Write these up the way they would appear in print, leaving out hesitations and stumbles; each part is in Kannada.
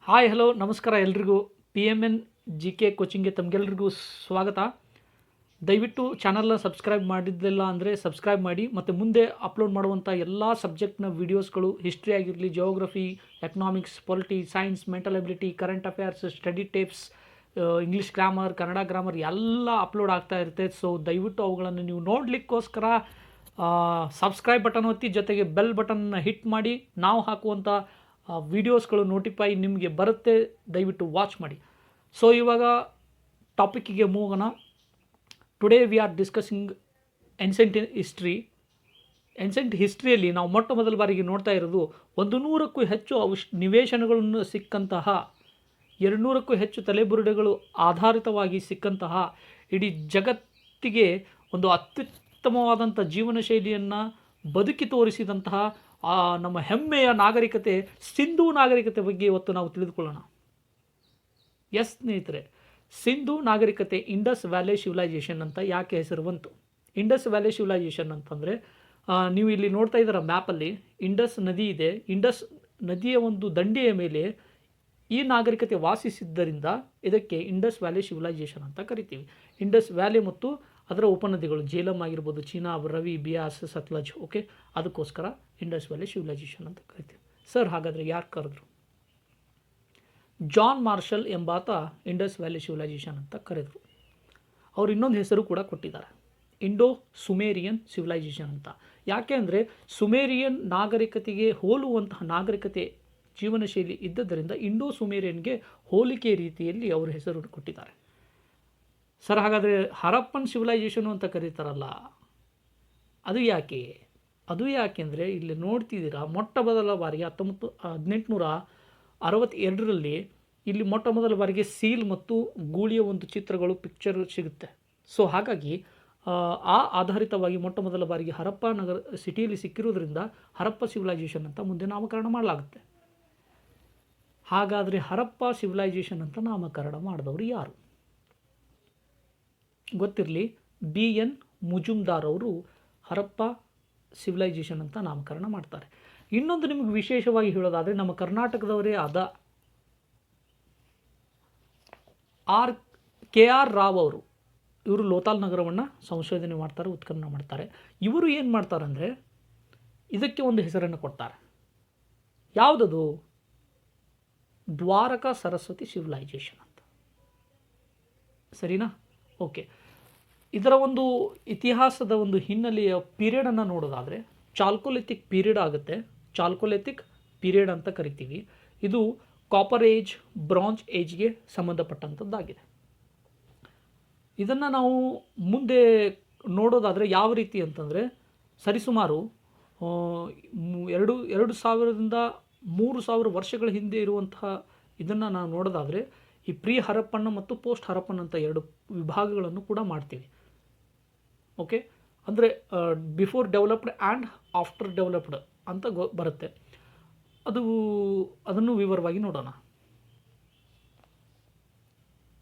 ಹಾಯ್ ಹಲೋ ನಮಸ್ಕಾರ ಎಲ್ರಿಗೂ. P M N G K ಕೋಚಿಂಗ್ಗೆ ತಮಗೆಲ್ರಿಗೂ ಸ್ವಾಗತ. ದಯವಿಟ್ಟು ಚಾನಲ್ನ ಸಬ್ಸ್ಕ್ರೈಬ್ ಮಾಡಿದ್ದಿಲ್ಲ ಅಂದರೆ ಸಬ್ಸ್ಕ್ರೈಬ್ ಮಾಡಿ, ಮತ್ತು ಮುಂದೆ ಅಪ್ಲೋಡ್ ಮಾಡುವಂಥ ಎಲ್ಲ ಸಬ್ಜೆಕ್ಟ್ನ ವೀಡಿಯೋಸ್ಗಳು, ಹಿಸ್ಟ್ರಿ ಆಗಿರಲಿ, geography, economics, polity, science, mental ability, current affairs, study tips, English grammar, Kannada grammar ಎಲ್ಲ ಅಪ್ಲೋಡ್ ಆಗ್ತಾ ಇರುತ್ತೆ. ಸೊ ದಯವಿಟ್ಟು ಅವುಗಳನ್ನು ನೀವು ನೋಡಲಿಕ್ಕೋಸ್ಕರ ಸಬ್ಸ್ಕ್ರೈಬ್ ಬಟನ್ ಒತ್ತಿ, ಜೊತೆಗೆ ಬೆಲ್ ಬಟನ್ನ ಹಿಟ್ ಮಾಡಿ. ನಾವು ಹಾಕುವಂಥ ವೀಡಿಯೋಸ್ಗಳು ನೋಟಿಫೈ ನಿಮಗೆ ಬರುತ್ತೆ. ದಯವಿಟ್ಟು ವಾಚ್ ಮಾಡಿ. ಸೊ ಇವಾಗ ಟಾಪಿಕ್ಕಿಗೆ ಮೂಗೋಣ. Today we are discussing ancient ಹಿಸ್ಟ್ರಿಯಲ್ಲಿ ನಾವು ಮೊಟ್ಟ ಮೊದಲ ಬಾರಿಗೆ ನೋಡ್ತಾ ಇರೋದು 100ಕ್ಕೂ ಹೆಚ್ಚು ನಿವೇಶನಗಳನ್ನು ಸಿಕ್ಕಂತಹ, 200ಕ್ಕೂ ಹೆಚ್ಚು ತಲೆಬುರುಡೆಗಳು ಆಧಾರಿತವಾಗಿ ಸಿಕ್ಕಂತಹ, ಇಡೀ ಜಗತ್ತಿಗೆ ಒಂದು ಅತ್ಯುತ್ತಮವಾದಂಥ ಜೀವನ ಶೈಲಿಯನ್ನು ಬದುಕಿ ತೋರಿಸಿದಂತಹ ನಮ್ಮ ಹೆಮ್ಮೆಯ ನಾಗರಿಕತೆ ಸಿಂಧೂ ನಾಗರಿಕತೆ ಬಗ್ಗೆ ಇವತ್ತು ನಾವು ತಿಳಿದುಕೊಳ್ಳೋಣ. ಎಸ್ ಸ್ನೇಹಿತರೆ, ಸಿಂಧೂ ನಾಗರಿಕತೆ ಇಂಡಸ್ ವ್ಯಾಲಿ ಸಿವಿಲೈಸೇಷನ್ ಅಂತ ಯಾಕೆ ಹೆಸರು ಬಂತು? ಇಂಡಸ್ ವ್ಯಾಲಿ ಸಿವಿಲೈಸೇಷನ್ ಅಂತಂದರೆ, ನೀವು ಇಲ್ಲಿ ನೋಡ್ತಾ ಇದ್ದೀರ ಮ್ಯಾಪಲ್ಲಿ ಇಂಡಸ್ ನದಿ ಇದೆ. ಇಂಡಸ್ ನದಿಯ ಒಂದು ದಂಡೆಯ ಮೇಲೆ ಈ ನಾಗರಿಕತೆ ವಾಸಿಸಿದ್ದರಿಂದ ಇದಕ್ಕೆ ಇಂಡಸ್ ವ್ಯಾಲಿ ಸಿವಿಲೈಸೇಷನ್ ಅಂತ ಕರಿತೀವಿ. ಇಂಡಸ್ ವ್ಯಾಲಿ ಮತ್ತು ಅದರ ಉಪನದಿಗಳು, ಜೇಲಂ ಆಗಿರ್ಬೋದು, ಚೀನಾಬ್, ರವಿ, ಬಿಯಾಸ್, ಸತ್ಲಜ್, ಓಕೆ, ಅದಕ್ಕೋಸ್ಕರ ಇಂಡಸ್ ವ್ಯಾಲಿ ಸಿವಿಲೈಸೇಷನ್ ಅಂತ ಕರಿತೀವಿ. ಸರ್, ಹಾಗಾದರೆ ಯಾರು ಕರೆದ್ರು? ಜಾನ್ ಮಾರ್ಷಲ್ ಎಂಬಾತ ಇಂಡಸ್ ವ್ಯಾಲಿ ಸಿವಿಲೈಸೇಷನ್ ಅಂತ ಕರೆದರು. ಅವರು ಇನ್ನೊಂದು ಹೆಸರು ಕೂಡ ಕೊಟ್ಟಿದ್ದಾರೆ, ಇಂಡೋ ಸುಮೇರಿಯನ್ ಸಿವಿಲೈಸೇಷನ್ ಅಂತ. ಯಾಕೆ ಅಂದರೆ ಸುಮೇರಿಯನ್ ನಾಗರಿಕತೆಗೆ ಹೋಲುವಂತಹ ನಾಗರಿಕತೆ ಜೀವನ ಶೈಲಿ ಇದ್ದದರಿಂದ ಇಂಡೋ ಸುಮೇರಿಯನ್ಗೆ ಹೋಲಿಕೆ ರೀತಿಯಲ್ಲಿ ಅವರು ಹೆಸರು ಕೊಟ್ಟಿದ್ದಾರೆ. ಸರ್, ಹಾಗಾದರೆ ಹರಪ್ಪನ್ ಸಿವಿಲೈಸೇಷನು ಅಂತ ಕರೀತಾರಲ್ಲ, ಅದು ಯಾಕೆ? ಅದು ಯಾಕೆಂದರೆ ಇಲ್ಲಿ ನೋಡ್ತಿದ್ದೀರಾ, ಮೊಟ್ಟ ಮೊದಲ ಬಾರಿಗೆ 1862ರಲ್ಲಿ ಇಲ್ಲಿ ಮೊಟ್ಟ ಮೊದಲ ಬಾರಿಗೆ ಸೀಲ್ ಮತ್ತು ಗೂಳಿಯ ಒಂದು ಚಿತ್ರಗಳು, ಪಿಕ್ಚರ್ ಸಿಗುತ್ತೆ. ಸೊ ಹಾಗಾಗಿ ಆ ಆಧಾರಿತವಾಗಿ ಮೊಟ್ಟ ಮೊದಲ ಬಾರಿಗೆ ಹರಪ್ಪ ನಗರ ಸಿಟಿಯಲ್ಲಿ ಸಿಕ್ಕಿರೋದ್ರಿಂದ ಹರಪ್ಪ ಸಿವಿಲೈಸೇಷನ್ ಅಂತ ಮುಂದೆ ನಾಮಕರಣ ಮಾಡಲಾಗುತ್ತೆ. ಹಾಗಾದರೆ ಹರಪ್ಪ ಸಿವಿಲೈಸೇಷನ್ ಅಂತ ನಾಮಕರಣ ಮಾಡಿದವರು ಯಾರು? ಗೊತ್ತಿರಲಿ, BN ಮುಜುಮ್ದಾರ್ ಅವರು ಹರಪ್ಪ ಸಿವಿಲೈಸೇಷನ್ ಅಂತ ನಾಮಕರಣ ಮಾಡ್ತಾರೆ. ಇನ್ನೊಂದು ನಿಮಗೆ ವಿಶೇಷವಾಗಿ ಹೇಳೋದಾದರೆ, ನಮ್ಮ ಕರ್ನಾಟಕದವರೇ ಆದ KR ರಾವ್ ಅವರು, ಇವರು ಲೋತಾಲ್ ನಗರವನ್ನು ಸಂಶೋಧನೆ ಮಾಡ್ತಾರೆ, ಉತ್ಖನನ ಮಾಡ್ತಾರೆ. ಇವರು ಏನು ಮಾಡ್ತಾರೆ ಅಂದರೆ, ಇದಕ್ಕೆ ಒಂದು ಹೆಸರನ್ನು ಕೊಡ್ತಾರೆ. ಯಾವುದದು? ದ್ವಾರಕಾ ಸರಸ್ವತಿ ಸಿವಿಲೈಸೇಷನ್ ಅಂತ. ಸರಿನಾ? ಓಕೆ. ಇದರ ಒಂದು ಇತಿಹಾಸದ ಒಂದು ಹಿನ್ನೆಲೆಯ ಪೀರಿಯಡನ್ನು ನೋಡೋದಾದರೆ ಚಾಲ್ಕೋಲಿಥಿಕ್ ಪೀರಿಯಡ್ ಆಗುತ್ತೆ. ಚಾಲ್ಕೋಲಿಥಿಕ್ ಪೀರಿಯಡ್ ಅಂತ ಕರಿತೀವಿ. ಇದು ಕಾಪರ್ ಏಜ್, ಬ್ರಾಂಜ್ ಏಜ್ಗೆ ಸಂಬಂಧಪಟ್ಟಂಥದ್ದಾಗಿದೆ. ಇದನ್ನು ನಾವು ಮುಂದೆ ನೋಡೋದಾದರೆ ಯಾವ ರೀತಿ ಅಂತಂದರೆ, ಸರಿಸುಮಾರು 2000ರಿಂದ 3000 ವರ್ಷಗಳ ಹಿಂದೆ ಇರುವಂತಹ ಇದನ್ನು ನಾವು ನೋಡೋದಾದರೆ, ಈ ಪ್ರೀ ಹರಪ್ಪನ್ ಮತ್ತು ಪೋಸ್ಟ್ ಹರಪ್ಪನ್ ಅಂತ 2 ವಿಭಾಗಗಳನ್ನು ಕೂಡ ಮಾಡ್ತೀವಿ. ಓಕೆ, ಅಂದರೆ before developed and after developed ಅಂತ ಬರುತ್ತೆ. ಅದನ್ನು ವಿವರವಾಗಿ ನೋಡೋಣ.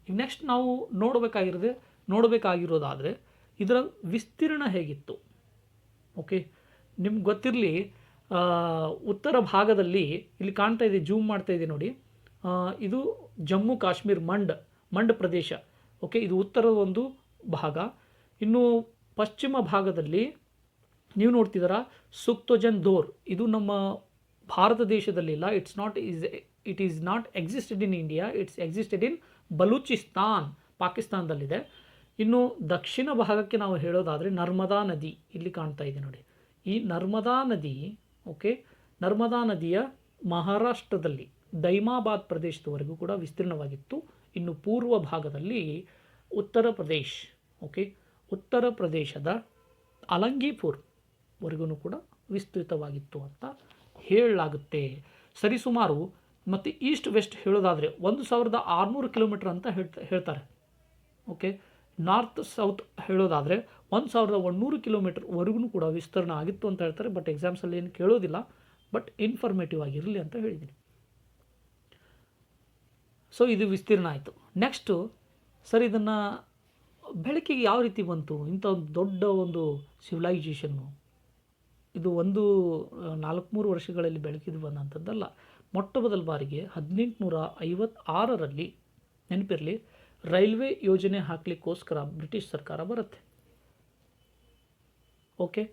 ನೆಕ್ಸ್ಟ್ ನಾವು ನೋಡಬೇಕಾಗಿರೋದಾದರೆ ಇದರ ವಿಸ್ತೀರ್ಣ ಹೇಗಿತ್ತು. ಓಕೆ, ನಿಮ್ಗೆ ಗೊತ್ತಿರಲಿ, ಉತ್ತರ ಭಾಗದಲ್ಲಿ ಇಲ್ಲಿ ಕಾಣ್ತಾ ಇದೆ, ಜೂಮ್ ಮಾಡ್ತಾ ಇದೆ ನೋಡಿ, ಇದು ಜಮ್ಮು ಕಾಶ್ಮೀರ್ ಮಂಡ್ ಪ್ರದೇಶ. ಓಕೆ, ಇದು ಉತ್ತರದ ಒಂದು ಭಾಗ. ಇನ್ನು ಪಶ್ಚಿಮ ಭಾಗದಲ್ಲಿ ನೀವು ನೋಡ್ತಿದ್ದೀರಾ ಸುಕ್ತೋಜನ್ ದೋರ್, ಇದು ನಮ್ಮ ಭಾರತ ದೇಶದಲ್ಲಿಲ್ಲ. It is not existed in India, it's existed in Balochistan, ಪಾಕಿಸ್ತಾನದಲ್ಲಿದೆ. ಇನ್ನು ದಕ್ಷಿಣ ಭಾಗಕ್ಕೆ ನಾವು ಹೇಳೋದಾದರೆ ನರ್ಮದಾ ನದಿ ಇಲ್ಲಿ ಕಾಣ್ತಾ ಇದೆ ನೋಡಿ. ಈ ನರ್ಮದಾ ನದಿ, ಓಕೆ, ನರ್ಮದಾ ನದಿಯ ಮಹಾರಾಷ್ಟ್ರದಲ್ಲಿ ದೈಮಾಬಾದ್ ಪ್ರದೇಶದವರೆಗೂ ಕೂಡ ವಿಸ್ತೀರ್ಣವಾಗಿತ್ತು. ಇನ್ನು ಪೂರ್ವ ಭಾಗದಲ್ಲಿ ಉತ್ತರ ಪ್ರದೇಶದ ಅಲಂಗೀಪುರ್ವರೆಗೂ ಕೂಡ ವಿಸ್ತೃತವಾಗಿತ್ತು ಅಂತ ಹೇಳಲಾಗುತ್ತೆ. ಸರಿಸುಮಾರು ಮತ್ತು ಈಸ್ಟ್ ವೆಸ್ಟ್ ಹೇಳೋದಾದರೆ 1600 ಕಿಲೋಮೀಟರ್ ಅಂತ ಹೇಳ್ತಾರೆ. ಓಕೆ, ನಾರ್ತ್ ಸೌತ್ ಹೇಳೋದಾದರೆ 1100 ಕಿಲೋಮೀಟರ್ವರೆಗೂ ಕೂಡ ವಿಸ್ತರಣೆ ಆಗಿತ್ತು ಅಂತ ಹೇಳ್ತಾರೆ. ಬಟ್ ಎಕ್ಸಾಮ್ಸಲ್ಲಿ ಏನು ಕೇಳೋದಿಲ್ಲ, ಬಟ್ ಇನ್ಫಾರ್ಮೇಟಿವ್ ಆಗಿರಲಿ ಅಂತ ಹೇಳಿದ್ದೀನಿ. ಸೊ ಇದು ವಿಸ್ತೀರ್ಣ ಆಯಿತು. ನೆಕ್ಸ್ಟು, ಸರ್, ಇದನ್ನು ಬೆಳಕಿಗೆ ಯಾವ ರೀತಿ ಬಂತು ಇಂಥ ಒಂದು ದೊಡ್ಡ ಒಂದು ಸಿವಿಲೈಸೇಷನ್ನು? ಇದು ಒಂದು 4-3 ವರ್ಷಗಳಲ್ಲಿ ಬೆಳಕಿದು ಬಂದಂಥದ್ದಲ್ಲ. ಮೊಟ್ಟ ಮೊದಲ ಬಾರಿಗೆ 1856ರಲ್ಲಿ ನೆನಪಿರಲಿ, ರೈಲ್ವೆ ಯೋಜನೆ ಹಾಕಲಿಕ್ಕೋಸ್ಕರ ಬ್ರಿಟಿಷ್ ಸರ್ಕಾರ ಬರುತ್ತೆ. ಓಕೆ,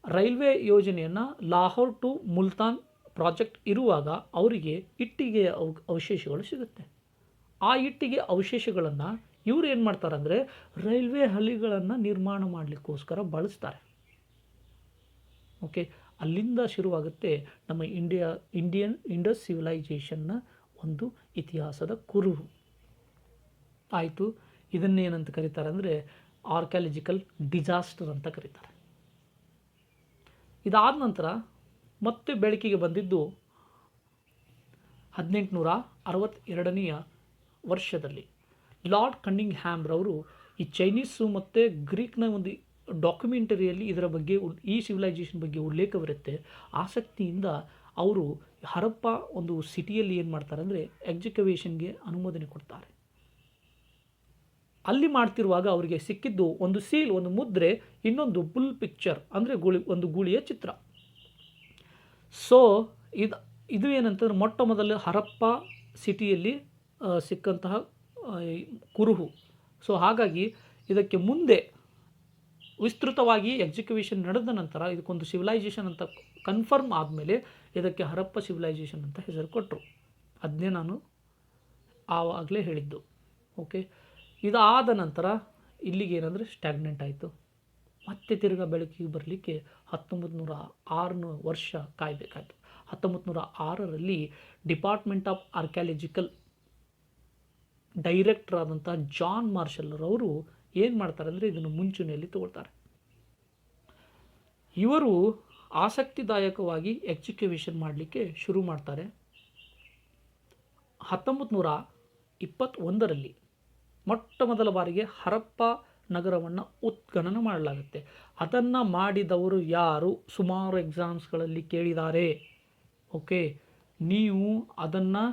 ರೈಲ್ವೆ ಯೋಜನೆಯನ್ನು ಲಾಹೋರ್ ಟು ಮುಲ್ತಾನ್ ಪ್ರಾಜೆಕ್ಟ್ ಇರುವಾಗ ಅವರಿಗೆ ಇಟ್ಟಿಗೆಯ ಅವಶೇಷಗಳು ಸಿಗುತ್ತೆ. ಆ ಇಟ್ಟಿಗೆ ಅವಶೇಷಗಳನ್ನು ಇವರು ಏನು ಮಾಡ್ತಾರೆ ಅಂದರೆ ರೈಲ್ವೆ ಹಳಿಗಳನ್ನು ನಿರ್ಮಾಣ ಮಾಡಲಿಕ್ಕೋಸ್ಕರ ಬಳಸ್ತಾರೆ. ಓಕೆ, ಅಲ್ಲಿಂದ ಶುರುವಾಗುತ್ತೆ ನಮ್ಮ ಇಂಡಿಯನ್ ಇಂಡಸ್ ಸಿವಿಲೈಜೇಷನ್ನ ಒಂದು ಇತಿಹಾಸದ ಕುರುಹು. ಆಯಿತು, ಇದನ್ನೇನಂತ ಕರೀತಾರೆ ಅಂದರೆ ಆರ್ಕಿಯಾಲಜಿಕಲ್ ಡಿಸಾಸ್ಟರ್ ಅಂತ ಕರೀತಾರೆ. ಇದಾದ ನಂತರ ಮತ್ತೆ ಬೆಳಕಿಗೆ ಬಂದಿದ್ದು 1862ನೇ ವರ್ಷದಲ್ಲಿ ಲಾರ್ಡ್ ಕನ್ನಿಂಗ್ ಹ್ಯಾಮ್ರವರು ಈ ಚೈನೀಸು ಮತ್ತು ಗ್ರೀಕ್ನ ಒಂದು ಡಾಕ್ಯುಮೆಂಟರಿಯಲ್ಲಿ ಇದರ ಬಗ್ಗೆ ಈ ಸಿವಿಲೈಜೇಷನ್ ಬಗ್ಗೆ ಉಲ್ಲೇಖವಿರುತ್ತೆ. ಆಸಕ್ತಿಯಿಂದ ಅವರು ಹರಪ್ಪ ಒಂದು ಸಿಟಿಯಲ್ಲಿ ಏನು ಮಾಡ್ತಾರೆ ಅಂದರೆ ಎಕ್ಸಿಕವೇಷನ್ಗೆ ಅನುಮೋದನೆ ಕೊಡ್ತಾರೆ. ಅಲ್ಲಿ ಮಾಡ್ತಿರುವಾಗ ಅವರಿಗೆ ಸಿಕ್ಕಿದ್ದು ಒಂದು ಸೀಲ್, ಒಂದು ಮುದ್ರೆ, ಇನ್ನೊಂದು ಬುಲ್ ಪಿಕ್ಚರ್ ಅಂದರೆ ಒಂದು ಗೂಳಿಯ ಚಿತ್ರ. ಸೊ ಇದು ಏನಂತಂದ್ರೆ ಮೊಟ್ಟ ಮೊದಲು ಹರಪ್ಪ ಸಿಟಿಯಲ್ಲಿ ಸಿಕ್ಕಂತಹ ಕುರುಹು. ಸೊ ಹಾಗಾಗಿ ಇದಕ್ಕೆ ಮುಂದೆ ವಿಸ್ತೃತವಾಗಿ ಎಕ್ಸಿಕ್ಯೂಷನ್ ನಡೆದ ನಂತರ ಇದಕ್ಕೊಂದು ಸಿವಿಲೈಜೇಷನ್ ಅಂತ ಕನ್ಫರ್ಮ್ ಆದಮೇಲೆ ಇದಕ್ಕೆ ಹರಪ್ಪ ಸಿವಿಲೈಜೇಷನ್ ಅಂತ ಹೆಸರು ಕೊಟ್ಟರು. ಅದನ್ನೇ ನಾನು ಆವಾಗಲೇ ಹೇಳಿದ್ದು. ಓಕೆ, ಇದಾದ ನಂತರ ಇಲ್ಲಿಗೆ ಏನಂದರೆ ಸ್ಟ್ಯಾಗ್ನೆಂಟ್ ಆಯಿತು. ಮತ್ತೆ ತಿರ್ಗಾ ಬೆಳಕಿಗೆ ಬರಲಿಕ್ಕೆ 1906 ವರ್ಷ ಕಾಯಬೇಕಾಯಿತು. 1906ರಲ್ಲಿ ಡಿಪಾರ್ಟ್ಮೆಂಟ್ ಆಫ್ ಆರ್ಕಿಯಾಲಜಿಕಲ್ ಡೈರೆಕ್ಟರ್ ಆದಂಥ ಜಾನ್ ಮಾರ್ಷಲ್ರವರು ಏನು ಮಾಡ್ತಾರೆ ಅಂದರೆ ಇದನ್ನು ಮುಂಚೂಣಿಯಲ್ಲಿ ತಗೊಳ್ತಾರೆ. ಇವರು ಆಸಕ್ತಿದಾಯಕವಾಗಿ ಎಕ್ಸಿಕ್ಯೂಷನ್ ಮಾಡಲಿಕ್ಕೆ ಶುರು ಮಾಡ್ತಾರೆ. 1921ರಲ್ಲಿ ಮೊಟ್ಟ ಮೊದಲ ಬಾರಿಗೆ ಹರಪ್ಪ ನಗರವನ್ನು ಉತ್ಖನನ ಮಾಡಲಾಗುತ್ತೆ. ಅದನ್ನು ಮಾಡಿದವರು ಯಾರು? ಸುಮಾರು ಎಕ್ಸಾಮ್ಸ್ಗಳಲ್ಲಿ ಕೇಳಿದ್ದಾರೆ. ಓಕೆ, ನೀವು ಅದನ್ನು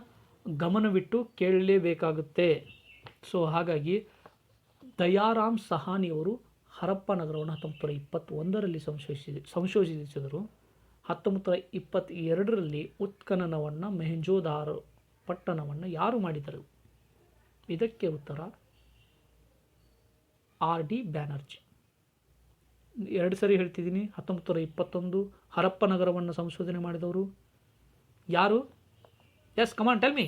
ಗಮನವಿಟ್ಟು ಕೇಳಲೇಬೇಕಾಗುತ್ತೆ. ಸೊ ಹಾಗಾಗಿ ದಯಾರಾಮ್ ಸಹಾನಿಯವರು ಹರಪ್ಪ ನಗರವನ್ನು 1921ರಲ್ಲಿ ಸಂಶೋಧಿಸಿದರು. 1922ರಲ್ಲಿ ಉತ್ಖನನವನ್ನು ಮೊಹೆಂಜೊದಾರೋ ಪಟ್ಟಣವನ್ನು ಯಾರು ಮಾಡಿದರು? ಇದಕ್ಕೆ ಉತ್ತರ ಆರ್ ಡಿ ಬ್ಯಾನರ್ಜಿ. 2 ಸರಿ ಹೇಳ್ತಿದ್ದೀನಿ. 1921 ಹರಪ್ಪ ನಗರವನ್ನು ಸಂಶೋಧನೆ ಮಾಡಿದವರು ಯಾರು? Yes, come on tell me.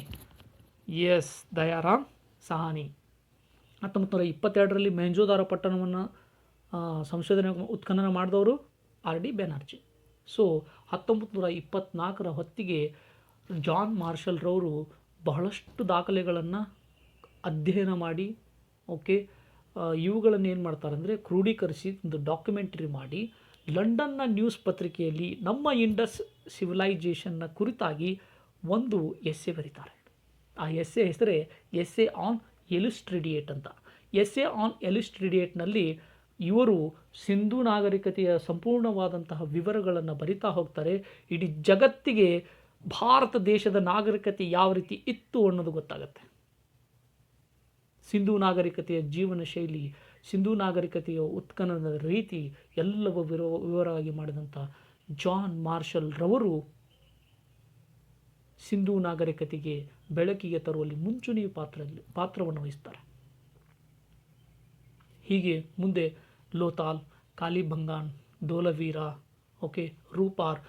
Yes, Dayaram Sahni. 1922ರಲ್ಲಿ ಮೊಹೆಂಜೊದಾರೋ ಪಟ್ಟಣವನ್ನು ಸಂಶೋಧನೆ ಉತ್ಖನನ ಮಾಡಿದವರು ಆರ್ ಡಿ ಬ್ಯಾನರ್ಜಿ. ಸೊ 1924ರ ಹೊತ್ತಿಗೆ ಜಾನ್ ಮಾರ್ಷಲ್ರವರು ಬಹಳಷ್ಟು ದಾಖಲೆಗಳನ್ನು ಅಧ್ಯಯನ ಮಾಡಿ, ಓಕೆ, ಇವುಗಳನ್ನು ಏನು ಮಾಡ್ತಾರೆ ಅಂದರೆ ಕ್ರೋಢೀಕರಿಸಿ ಒಂದು ಡಾಕ್ಯುಮೆಂಟರಿ ಮಾಡಿ ಲಂಡನ್ನ ನ್ಯೂಸ್ ಪತ್ರಿಕೆಯಲ್ಲಿ ನಮ್ಮ ಇಂಡಸ್ ಸಿವಿಲೈಜೇಷನ್ನ ಕುರಿತಾಗಿ ಒಂದು ಎಸ್ಸೆ ಬರೀತಾರೆ. ಆ ಎಸ್ಸೆ ಹೆಸರೇ ಎಸ್ಸೆ ಆನ್ ಎಲಿಸ್ಟ್ರಿಡಿಯೇಟ್ ಅಂತ. ಎಸ್ಸೆ ಆನ್ ಎಲಿಸ್ಟ್ರಿಡಿಯೇಟ್ನಲ್ಲಿ ಇವರು ಸಿಂಧೂ ನಾಗರಿಕತೆಯ ಸಂಪೂರ್ಣವಾದಂತಹ ವಿವರಗಳನ್ನು ಬರಿತಾ ಹೋಗ್ತಾರೆ. ಇಡೀ ಜಗತ್ತಿಗೆ ಭಾರತ ದೇಶದ ನಾಗರಿಕತೆ ಯಾವ ರೀತಿ ಇತ್ತು ಅನ್ನೋದು ಗೊತ್ತಾಗುತ್ತೆ. ಸಿಂಧೂ ನಾಗರಿಕತೆಯ ಜೀವನ ಶೈಲಿ, ಸಿಂಧೂ ನಾಗರಿಕತೆಯ ಉತ್ಖನನದ ರೀತಿ ಎಲ್ಲವೂ ವಿವರವಾಗಿ ಮಾಡಿದಂಥ ಜಾನ್ ಮಾರ್ಷಲ್ ರವರು ಸಿಂಧೂ ನಾಗರಿಕತೆಗೆ ಬೆಳಕಿಗೆ ತರುವಲ್ಲಿ ಮುಂಚೂಣಿ ಪಾತ್ರವನ್ನು ವಹಿಸ್ತಾರೆ. ಹೀಗೆ ಮುಂದೆ ಲೋತಾಲ್, ಕಾಲಿಬಂಗಾನ್, ಧೋಲವೀರ, ಓಕೆ, ರೂಪಾರ್,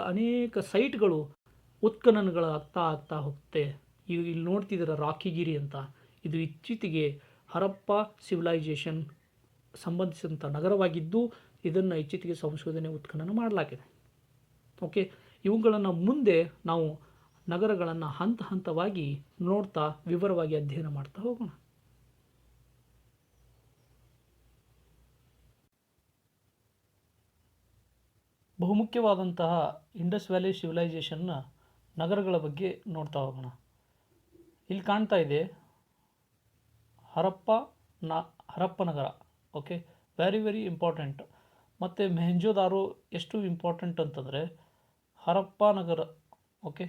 ಅನೇಕ ಸೈಟ್ಗಳು ಉತ್ಖನನಗಳಾಗ್ತಾ ಹೋಗುತ್ತೆ. ಇಲ್ಲಿ ನೋಡ್ತಿದ್ದೀರ ರಾಕಿಗಿರಿ ಅಂತ, ಇದು ಇತ್ತೀಚೆಗೆ ಹರಪ್ಪ ಸಿವಿಲೈಜೇಷನ್ ಸಂಬಂಧಿಸಿದಂಥ ನಗರವಾಗಿದ್ದು ಇದನ್ನು ಇತ್ತೀಚೆಗೆ ಸಂಶೋಧನೆ ಉತ್ಖನನ ಮಾಡಲಾಗಿದೆ. ಓಕೆ, ಇವುಗಳನ್ನು ಮುಂದೆ ನಾವು ನಗರಗಳನ್ನು ಹಂತ ಹಂತವಾಗಿ ನೋಡ್ತಾ ವಿವರವಾಗಿ ಅಧ್ಯಯನ ಮಾಡ್ತಾ ಹೋಗೋಣ. ಬಹುಮುಖ್ಯವಾದಂತಹ ಇಂಡಸ್ ವ್ಯಾಲಿ ಸಿವಿಲೈಜೇಷನ್ನ ನಗರಗಳ ಬಗ್ಗೆ ನೋಡ್ತಾ ಹೋಗೋಣ. ಇಲ್ಲಿ ಕಾಣ್ತಾ ಇದೆ ಹರಪ್ಪ ನಗರ. Okay, very important. ಮತ್ತು ಮೊಹೆಂಜೊದಾರೋ ಎಷ್ಟು ಇಂಪಾರ್ಟೆಂಟ್ ಅಂತಂದರೆ ಹರಪ್ಪ ನಗರ. ಓಕೆ,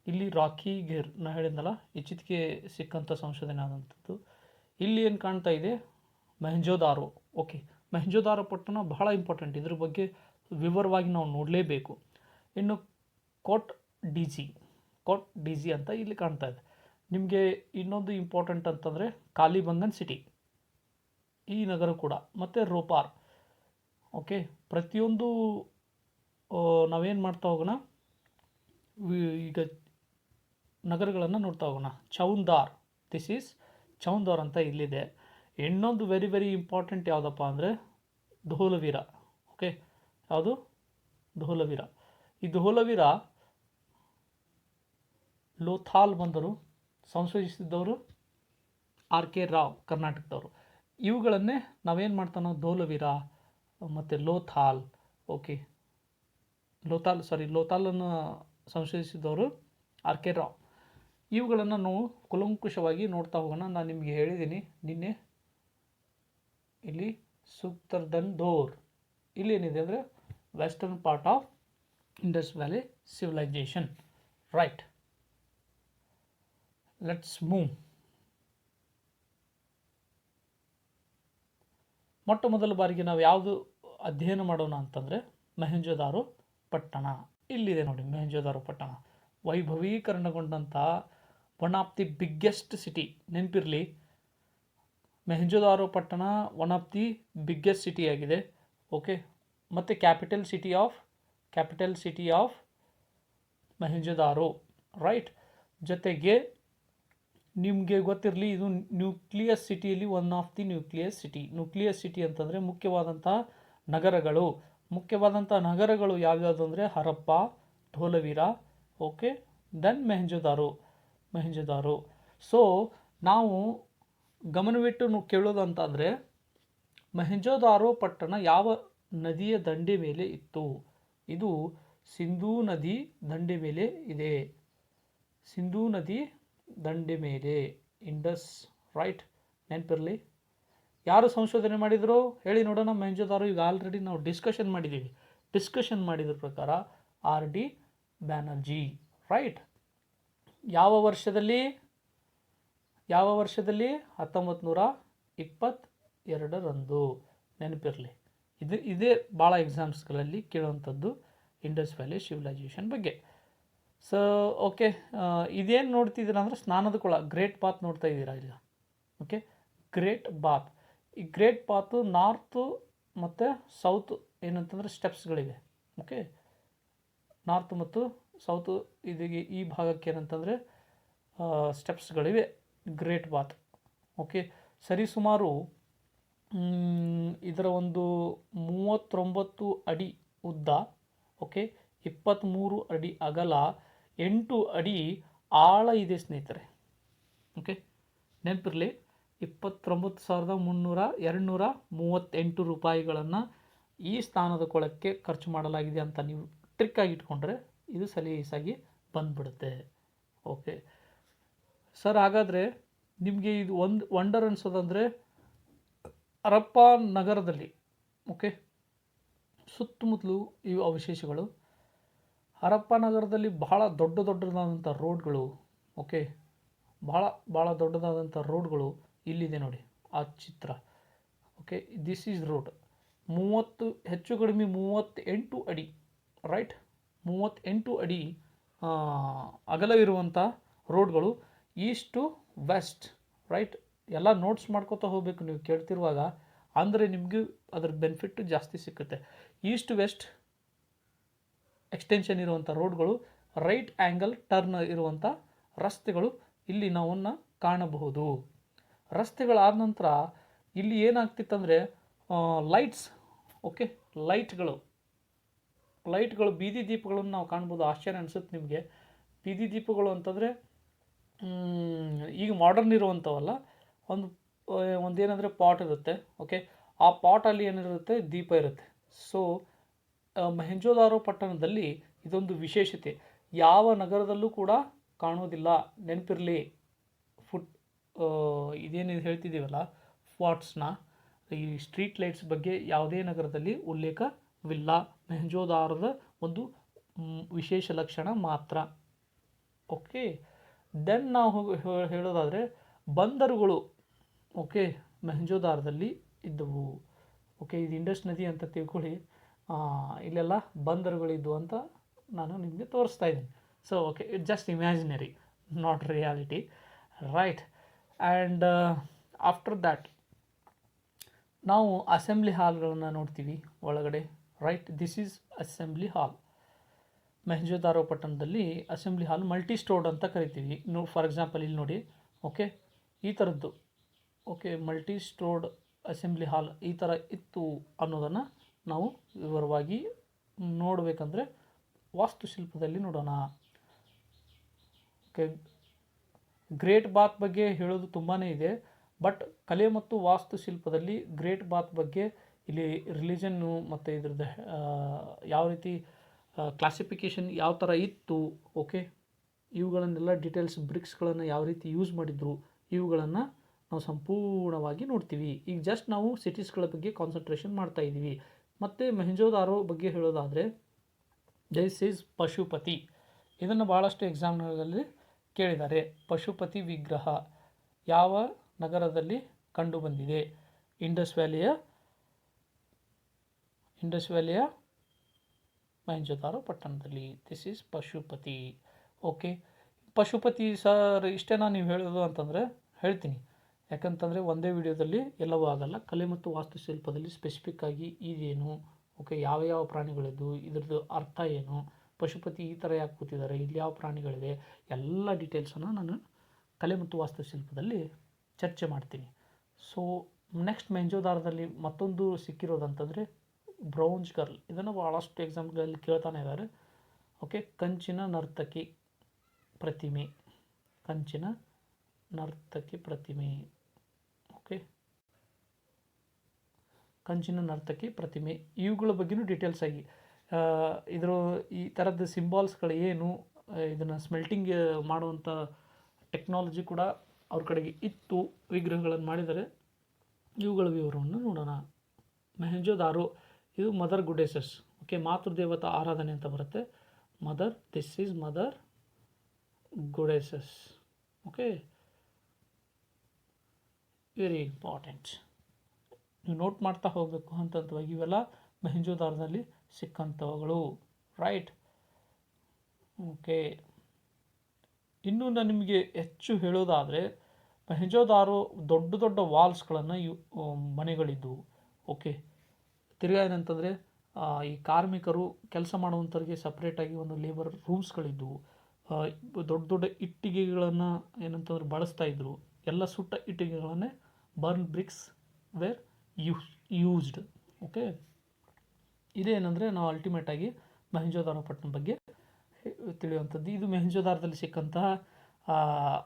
ಇಲ್ಲಿ ರಾಕಿ ಘೇರ್ ನಾ ಹೇಳಿದ್ನಲ್ಲ, ಇತ್ತೀಚೆಗೆ ಸಿಕ್ಕಂಥ ಸಂಶೋಧನೆ ಆದಂಥದ್ದು. ಇಲ್ಲಿ ಏನು ಕಾಣ್ತಾ ಇದೆ ಮೊಹೆಂಜೊದಾರೋ. ಓಕೆ, ಮೊಹೆಂಜೊದಾರೋ ಪಟ್ಟಣ ಬಹಳ ಇಂಪಾರ್ಟೆಂಟ್. ಇದ್ರ ಬಗ್ಗೆ ವಿವರವಾಗಿ ನಾವು ನೋಡಲೇಬೇಕು. ಇನ್ನು ಕೋಟ್ ಡಿ ಜಿ ಅಂತ ಇಲ್ಲಿ ಕಾಣ್ತಾ ಇದೆ. ನಿಮಗೆ ಇನ್ನೊಂದು ಇಂಪಾರ್ಟೆಂಟ್ ಅಂತಂದರೆ ಕಾಲಿಬಂಗನ್ ಸಿಟಿ, ಈ ನಗರ ಕೂಡ, ಮತ್ತು ರೋಪಾರ್. ಓಕೆ, ಪ್ರತಿಯೊಂದು ನಾವೇನು ಮಾಡ್ತಾ ಹೋಗೋಣ, ಈಗ ನಗರಗಳನ್ನು ನೋಡ್ತಾ ಹೋಗೋಣ. ಚೌಂದಾರ್, ದಿಸ್ ಈಸ್ ಚೌಂದಾರ್ ಅಂತ ಇಲ್ಲಿದೆ. ಇನ್ನೊಂದು ವೆರಿ ವೆರಿ ಇಂಪಾರ್ಟೆಂಟ್ ಯಾವುದಪ್ಪ ಅಂದರೆ ಧೋಲವೀರ. ಓಕೆ, ಯಾವುದು? ಧೋಲವೀರ. ಈ ಧೋಲವೀರ ಲೋಥಾಲ್ ಬಂದರು, ಸಂಶೋಧಿಸಿದ್ದವರು ಆರ್ ಕೆ ರಾವ್, ಕರ್ನಾಟಕದವರು. ಇವುಗಳನ್ನೇ ನಾವೇನು ಮಾಡ್ತಾನೋ ಧೋಲವೀರ ಮತ್ತು ಲೋಥಾಲ್. ಓಕೆ, ಲೋಥಾಲನ್ನು ಸಂಶೋಧಿಸಿದವರು ಆರ್ ಕೆ ರಾವ್. ಇವುಗಳನ್ನು ನಾವು ಕುಲಂಕುಷವಾಗಿ ನೋಡ್ತಾ ಹೋಗೋಣ. ನಾನು ನಿಮಗೆ ಹೇಳಿದ್ದೀನಿ ನಿನ್ನೆ, ಇಲ್ಲಿ ಸುಕ್ತರ್ದನ್ ಧೋರ್, ಇಲ್ಲಿ ಏನಿದೆ ಅಂದರೆ western part of Indus valley civilisation. Right, let's move. ಮೊಟ್ಟ ಮೊದಲ ಬಾರಿಗೆ ನಾವು ಯಾವುದು ಅಧ್ಯಯನ ಮಾಡೋಣ ಅಂತಂದರೆ ಮೊಹೆಂಜೊದಾರೋ ಪಟ್ಟಣ. ಇಲ್ಲಿದೆ ನೋಡಿ, ಮೊಹೆಂಜೊದಾರೋ ಪಟ್ಟಣ ವೈಭವೀಕರಣಗೊಂಡಂಥ one of the biggest city. ನೆನಪಿರಲಿ, ಮೊಹೆಂಜೊದಾರೋ ಪಟ್ಟಣ one of the biggest city ಆಗಿದೆ. ಓಕೆ, ಮತ್ತು capital city of Mohenjodaro. Right, ಜೊತೆಗೆ ನಿಮಗೆ ಗೊತ್ತಿರಲಿ, ಇದು ನ್ಯೂಕ್ಲಿಯಸ್ ಸಿಟಿಯಲ್ಲಿ one of the nucleus city ಅಂತಂದರೆ ಮುಖ್ಯವಾದಂಥ ನಗರಗಳು ಯಾವ್ಯಾವುದು ಅಂದರೆ Harappa, Dholavira, okay, then Mohenjodaro. So ನಾವು ಗಮನವಿಟ್ಟು ಕೇಳೋದು ಅಂತಂದರೆ ಮೊಹೆಂಜೊದಾರೋ ಪಟ್ಟಣ ಯಾವ ನದಿಯ ದಂಡೆ ಮೇಲೆ ಇತ್ತು? ಇದು ಸಿಂಧೂ ನದಿ ದಂಡೆ ಮೇಲೆ ಇದೆ. ಸಿಂಧೂ ನದಿ ದಂಡೆ ಮೇಲೆ, ಇಂಡಸ್. ರೈಟ್, ನೆನಪಿರಲಿ. ಯಾರು ಸಂಶೋಧನೆ ಮಾಡಿದ್ರು ಹೇಳಿ ನೋಡೋಣ? ಮೊಹೆಂಜೊದಾರೋ ಈಗ ಆಲ್ರೆಡಿ ನಾವು ಡಿಸ್ಕಷನ್ ಮಾಡಿದ್ರ ಪ್ರಕಾರ ಆರ್ ಡಿ ಬ್ಯಾನರ್ಜಿ. ರೈಟ್, ಯಾವ ವರ್ಷದಲ್ಲಿ? 1922ರಂದು. ನೆನಪಿರಲಿ, ಇದೇ ಭಾಳ ಎಕ್ಸಾಮ್ಸ್ಗಳಲ್ಲಿ ಕೇಳುವಂಥದ್ದು ಇಂಡಸ್ ವ್ಯಾಲಿ ಸಿವಿಲೈಜೇಷನ್ ಬಗ್ಗೆ. ಸೊ ಓಕೆ, ಇದೇನು ನೋಡ್ತಿದ್ದೀರಾ ಅಂದರೆ ಸ್ನಾನದ ಕೊಳ, ಗ್ರೇಟ್ ಬಾತ್ ನೋಡ್ತಾ ಇದ್ದೀರಾ ಇಲ್ಲ? Okay, great Baat. ಈ ಗ್ರೇಟ್ ಬಾತು ನಾರ್ತು ಮತ್ತು ಸೌತ್ ಏನಂತಂದರೆ ಸ್ಟೆಪ್ಸ್ಗಳಿವೆ. ಓಕೆ, ನಾರ್ತ್ ಮತ್ತು ಸೌತು ಇದಕ್ಕೆ ಈ ಭಾಗಕ್ಕೆ ಏನಂತಂದರೆ ಸ್ಟೆಪ್ಸ್ಗಳಿವೆ. ಗ್ರೇಟ್ ಬಾತ್. ಓಕೆ, ಸರಿಸುಮಾರು ಇದರ ಒಂದು 39 ಅಡಿ ಉದ್ದ, ಓಕೆ, 23 ಅಡಿ ಅಗಲ, 8 ಅಡಿ ಆಳ ಇದೆ ಸ್ನೇಹಿತರೆ. ಓಕೆ, ನೆನಪಿರಲಿ, 29,238 ರೂಪಾಯಿಗಳನ್ನು ಈ ಸ್ಥಾನದ ಕೊಳಕ್ಕೆ ಖರ್ಚು ಮಾಡಲಾಗಿದೆ ಅಂತ ನೀವು ಟ್ರಿಕ್ಕಾಗಿ ಇಟ್ಕೊಂಡ್ರೆ ಇದು ಸಲೀಸಾಗಿ ಬಂದ್ಬಿಡುತ್ತೆ. ಓಕೆ ಸರ್, ಹಾಗಾದರೆ ನಿಮಗೆ ಇದು ಒಂದು ವಂಡರ್ ಅನಿಸೋದಂದರೆ ಹರಪ್ಪ ನಗರದಲ್ಲಿ, ಓಕೆ, ಸುತ್ತಮುತ್ತಲು ಇವು ಅವಶೇಷಗಳು. ಹರಪ್ಪ ನಗರದಲ್ಲಿ ಬಹಳ ದೊಡ್ಡದಾದಂಥ ರೋಡ್ಗಳು, ಓಕೆ, ಭಾಳ ದೊಡ್ಡದಾದಂಥ ರೋಡ್ಗಳು ಇಲ್ಲಿದೆ ನೋಡಿ ಆ ಚಿತ್ರ. Okay, this is road. 30 ಹೆಚ್ಚು ಕಡಿಮೆ 38 ಅಡಿ. ರೈಟ್, 38 ಅಡಿ ಅಗಲವಿರುವಂಥ ರೋಡ್ಗಳು, ಈಸ್ಟ್ ಟು ವೆಸ್ಟ್. ರೈಟ್, ಎಲ್ಲ ನೋಟ್ಸ್ ಮಾಡ್ಕೋತಾ ಹೋಗಬೇಕು ನೀವು ಕೇಳ್ತಿರುವಾಗ, ಅಂದರೆ ನಿಮಗೆ ಅದರ ಬೆನಿಫಿಟ್ ಜಾಸ್ತಿ ಸಿಕ್ಕುತ್ತೆ. ಈಸ್ಟ್ ವೆಸ್ಟ್ ಎಕ್ಸ್ಟೆನ್ಷನ್ ಇರುವಂಥ ರೋಡ್ಗಳು, ರೈಟ್ ಆ್ಯಂಗಲ್ ಟರ್ನ್ ಇರುವಂಥ ರಸ್ತೆಗಳು ಇಲ್ಲಿ ನಾವನ್ನು ಕಾಣಬಹುದು. ರಸ್ತೆಗಳಾದ ನಂತರ ಇಲ್ಲಿ ಏನಾಗ್ತಿತ್ತಂದರೆ ಲೈಟ್ಸ್, ಓಕೆ, ಲೈಟ್ಗಳು, ಬೀದಿ ದೀಪಗಳನ್ನು ನಾವು ಕಾಣ್ಬೋದು. ಆಶ್ಚರ್ಯ ಅನಿಸುತ್ತೆ ನಿಮಗೆ. ಬೀದಿ ದೀಪಗಳು ಅಂತಂದರೆ ಈಗ ಮಾಡರ್ನ್ ಇರುವಂಥವಲ್ಲ, ಒಂದೇನೆಂದರೆ ಪಾಟ್ ಇರುತ್ತೆ. ಓಕೆ, ಆ ಪಾಟಲ್ಲಿ ಏನಿರುತ್ತೆ, ದೀಪ ಇರುತ್ತೆ. ಸೊ ಮೊಹೆಂಜೊದಾರೋ ಪಟ್ಟಣದಲ್ಲಿ ಇದೊಂದು ವಿಶೇಷತೆ, ಯಾವ ನಗರದಲ್ಲೂ ಕೂಡ ಕಾಣೋದಿಲ್ಲ. ನೆನಪಿರಲಿ, ಇದೇನು ಹೇಳ್ತಿದ್ದೀವಲ್ಲ ವಾಟ್ಸ್ನ, ಈ ಸ್ಟ್ರೀಟ್ ಲೈಟ್ಸ್ ಬಗ್ಗೆ ಯಾವುದೇ ನಗರದಲ್ಲಿ ಉಲ್ಲೇಖವಿಲ್ಲ. ಮೊಹೆಂಜೊದಾರೋದ ಒಂದು ವಿಶೇಷ ಲಕ್ಷಣ ಮಾತ್ರ. ಓಕೆ, ದೆನ್ ನಾವು ಹೇಳೋದಾದರೆ ಬಂದರುಗಳು, ಓಕೆ, ಮೊಹೆಂಜೊದಾರೋದಲ್ಲಿ ಇದ್ದವು. ಓಕೆ, ಇದು ಇಂಡಸ್ ನದಿ ಅಂತ ತಿಳ್ಕೊಳ್ಳಿ. ಇಲ್ಲೆಲ್ಲ ಬಂದರುಗಳಿದ್ವು ಅಂತ ನಾನು ನಿಮಗೆ ತೋರಿಸ್ತಾ ಇದ್ದೀನಿ. So okay, it just imaginary, not reality, right. And after that ನಾವು ಅಸೆಂಬ್ಲಿ ಹಾಲ್ಗಳನ್ನು ನೋಡ್ತೀವಿ ಒಳಗಡೆ, ರೈಟ್. ದಿಸ್ ಈಸ್ ಅಸೆಂಬ್ಲಿ ಹಾಲ್. ಮೊಹೆಂಜೊದಾರೋ ಪಟ್ಟಣದಲ್ಲಿ ಅಸೆಂಬ್ಲಿ ಹಾಲ್ ಮಲ್ಟಿ ಸ್ಟೋರ್ಡ್ ಅಂತ ಕರಿತೀವಿ. ಫಾರ್ ಎಕ್ಸಾಂಪಲ್ ಇಲ್ಲಿ ನೋಡಿ, ಓಕೆ, ಈ ಥರದ್ದು, ಓಕೆ, ಮಲ್ಟಿ ಸ್ಟೋರ್ಡ್ ಅಸೆಂಬ್ಲಿ ಹಾಲ್ ಈ ಥರ ಇತ್ತು ಅನ್ನೋದನ್ನು ನಾವು ವಿವರವಾಗಿ ನೋಡಬೇಕಂದ್ರೆ ವಾಸ್ತುಶಿಲ್ಪದಲ್ಲಿ ನೋಡೋಣ. ಓಕೆ, ಗ್ರೇಟ್ ಬಾತ್ ಬಗ್ಗೆ ಹೇಳೋದು ತುಂಬಾ ಇದೆ, ಬಟ್ ಕಲೆ ಮತ್ತು ವಾಸ್ತುಶಿಲ್ಪದಲ್ಲಿ ಗ್ರೇಟ್ ಬಾತ್ ಬಗ್ಗೆ ಇಲ್ಲಿ ರಿಲಿಜನ್ನು ಮತ್ತು ಇದ್ರದ್ದು ಯಾವ ರೀತಿ ಕ್ಲಾಸಿಫಿಕೇಷನ್ ಯಾವ ಥರ ಇತ್ತು, ಓಕೆ, ಇವುಗಳನ್ನೆಲ್ಲ ಡೀಟೇಲ್ಸ್, ಬ್ರಿಕ್ಸ್ಗಳನ್ನು ಯಾವ ರೀತಿ ಯೂಸ್ ಮಾಡಿದ್ರು, ಇವುಗಳನ್ನು ನಾವು ಸಂಪೂರ್ಣವಾಗಿ ನೋಡ್ತೀವಿ. ಈಗ ಜಸ್ಟ್ ನಾವು ಸಿಟೀಸ್ಗಳ ಬಗ್ಗೆ ಕಾನ್ಸಂಟ್ರೇಷನ್ ಮಾಡ್ತಾ ಇದ್ದೀವಿ. ಮತ್ತು ಮೊಹೆಂಜೊದಾರೋ ಬಗ್ಗೆ ಹೇಳೋದಾದರೆ ದಿಸ್ ಈಸ್ ಪಶುಪತಿ. ಇದನ್ನು ಭಾಳಷ್ಟು ಎಕ್ಸಾಮ್ಗಳಲ್ಲಿ ಕೇಳಿದ್ದಾರೆ. ಪಶುಪತಿ ವಿಗ್ರಹ ಯಾವ ನಗರದಲ್ಲಿ ಕಂಡುಬಂದಿದೆ? ಇಂಡಸ್ ವ್ಯಾಲಿಯ ಮೊಹೆಂಜೊದಾರೋ ಪಟ್ಟಣದಲ್ಲಿ. This is Pashupati. Okay, Pashupati sir ಇಷ್ಟೇನಾ ನೀವು ಹೇಳೋದು ಅಂತಂದರೆ ಹೇಳ್ತೀನಿ, ಯಾಕಂತಂದರೆ ಒಂದೇ ವಿಡಿಯೋದಲ್ಲಿ ಎಲ್ಲವೂ ಆಗಲ್ಲ. ಕಲೆ ಮತ್ತು ವಾಸ್ತುಶಿಲ್ಪದಲ್ಲಿ ಸ್ಪೆಸಿಫಿಕ್ ಆಗಿ ಇದೇನು, ಓಕೆ, ಯಾವ ಯಾವ ಪ್ರಾಣಿಗಳಿದ್ದು, ಇದ್ರದ್ದು ಅರ್ಥ ಏನು, ಪಶುಪತಿ ಈ ಥರ ಯಾಕೆ ಕೂತಿದ್ದಾರೆ, ಇಲ್ಲಿ ಯಾವ ಪ್ರಾಣಿಗಳಿವೆ, ಎಲ್ಲ ಡೀಟೇಲ್ಸನ್ನು ನಾನು ಕಲೆ ಮತ್ತು ವಾಸ್ತುಶಿಲ್ಪದಲ್ಲಿ ಚರ್ಚೆ ಮಾಡ್ತೀನಿ. ಸೊ ನೆಕ್ಸ್ಟ್ ಮೊಹೆಂಜೊದಾರೋದಲ್ಲಿ ಮತ್ತೊಂದು ಸಿಕ್ಕಿರೋದಂತಂದರೆ ಬ್ರೌಂಜ್ ಗರ್ಲ್. ಇದನ್ನು ಭಾಳಷ್ಟು ಎಕ್ಸಾಮ್ಗಳಲ್ಲಿ ಕೇಳ್ತಾನೆ ಇದ್ದಾರೆ. ಓಕೆ, ಕಂಚಿನ ನರ್ತಕಿ ಪ್ರತಿಮೆ. ಕಂಚಿನ ನರ್ತಕಿ ಪ್ರತಿಮೆ. ಓಕೆ, ಕಂಚಿನ ನರ್ತಕಿ ಪ್ರತಿಮೆ, ಇವುಗಳ ಬಗ್ಗೆಯೂ ಡೀಟೇಲ್ಸ್ ಆಗಿ ಇದರ ಈ ಥರದ ಸಿಂಬಾಲ್ಸ್ಗಳು ಏನು, ಇದನ್ನು ಸ್ಮೆಲ್ಟಿಂಗ್ ಮಾಡುವಂಥ ಟೆಕ್ನಾಲಜಿ ಕೂಡ ಅವ್ರ ಕಡೆಗೆ ಇತ್ತು, ವಿಗ್ರಹಗಳನ್ನು ಮಾಡಿದರೆ, ಇವುಗಳ ವಿವರವನ್ನು ನೋಡೋಣ. ಮೊಹೆಂಜೊದಾರೋ ಇದು ಮದರ್ ಗುಡೆಸಸ್. ಓಕೆ, ಮಾತೃದೇವತಾ ಆರಾಧನೆ ಅಂತ ಬರುತ್ತೆ. Mother, this is mother goddesses. Okay, very important, ನೀವು ನೋಟ್ ಮಾಡ್ತಾ ಹೋಗಬೇಕು ಹಂತವಾಗಿ. ಇವೆಲ್ಲ ಮೊಹೆಂಜೊದಾರೋದಲ್ಲಿ ಸಿಕ್ಕಂಥವುಗಳು, ರೈಟ್. ಓಕೆ, ಇನ್ನೂ ನಾನು ನಿಮಗೆ ಹೆಚ್ಚು ಹೇಳೋದಾದರೆ ಮೊಹೆಂಜೊದಾರೋ ದೊಡ್ಡ ದೊಡ್ಡ ವಾಲ್ಸ್ಗಳನ್ನು ಮನೆಗಳಿದ್ದವು. ಓಕೆ, ತಿರ್ಗಾ ಏನಂತಂದರೆ ಈ ಕಾರ್ಮಿಕರು ಕೆಲಸ ಮಾಡುವಂಥವ್ರಿಗೆ ಸಪ್ರೇಟಾಗಿ ಒಂದು ಲೇಬರ್ ರೂಮ್ಸ್ಗಳಿದ್ದವು. ದೊಡ್ಡ ದೊಡ್ಡ ಇಟ್ಟಿಗೆಗಳನ್ನು ಏನಂತಂದ್ರೆ ಬಳಸ್ತಾಯಿದ್ರು. ಎಲ್ಲ ಸುಟ್ಟ ಇಟ್ಟಿಗೆಗಳನ್ನೇ burn bricks were used. Okay, ಇದೇನೆಂದರೆ ನಾವು ಅಲ್ಟಿಮೇಟಾಗಿ ಮೊಹೆಂಜೊದಾರೋ ಪಟ್ಟಣದ ಬಗ್ಗೆ ತಿಳಿಯುವಂಥದ್ದು. ಇದು ಮೊಹೆಂಜೊದಾರೋದಲ್ಲಿ ಸಿಕ್ಕಂತಹ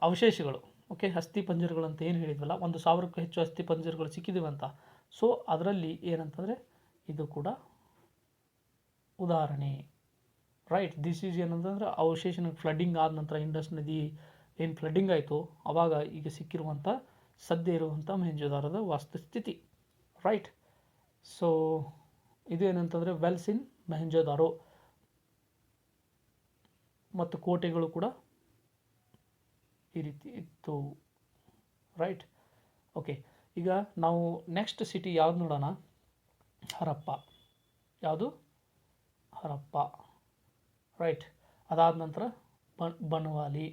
ಅವಶೇಷಗಳು. ಓಕೆ, ಅಸ್ಥಿ ಪಂಜರಗಳು ಅಂತ ಏನು ಹೇಳಿದ್ವಲ್ಲ, 1,000ಕ್ಕೂ ಹೆಚ್ಚು ಅಸ್ಥಿ ಪಂಜರಗಳು ಸಿಕ್ಕಿದ್ದೀವಂತ. ಸೊ ಅದರಲ್ಲಿ ಏನಂತಂದರೆ ಇದು ಕೂಡ ಉದಾಹರಣೆ, ರೈಟ್. ದಿಸ್ ಈಸ್ ಏನಂತಂದರೆ ಅವಶೇಷನ ಫ್ಲಡ್ಡಿಂಗ್ ಆದ ನಂತರ ಇಂಡಸ್ ನದಿ ಏನು ಫ್ಲಡ್ಡಿಂಗ್ ಆಯಿತು ಆವಾಗ ಈಗ ಸಿಕ್ಕಿರುವಂಥ ಸದ್ಯ ಇರುವಂಥ ಮೊಹೆಂಜೊದಾರೋದ ವಾಸ್ತುಸ್ಥಿತಿ, ರೈಟ್. ಸೊ ಇದು ಏನಂತಂದರೆ ವೆಲ್ಸ್ ಇನ್ ಮೊಹೆಂಜೊದಾರೋ, ಮತ್ತು ಕೋಟೆಗಳು ಕೂಡ ಈ ರೀತಿ ಇತ್ತು, ರೈಟ್. ಓಕೆ, ಈಗ ನಾವು ನೆಕ್ಸ್ಟ್ ಸಿಟಿ ಯಾವ್ದು ನೋಡೋಣ? ಹರಪ್ಪ. ಯಾವುದು? ಹರಪ್ಪ, ರೈಟ್. ಅದಾದ ನಂತರ ಬನವಾಲಿ,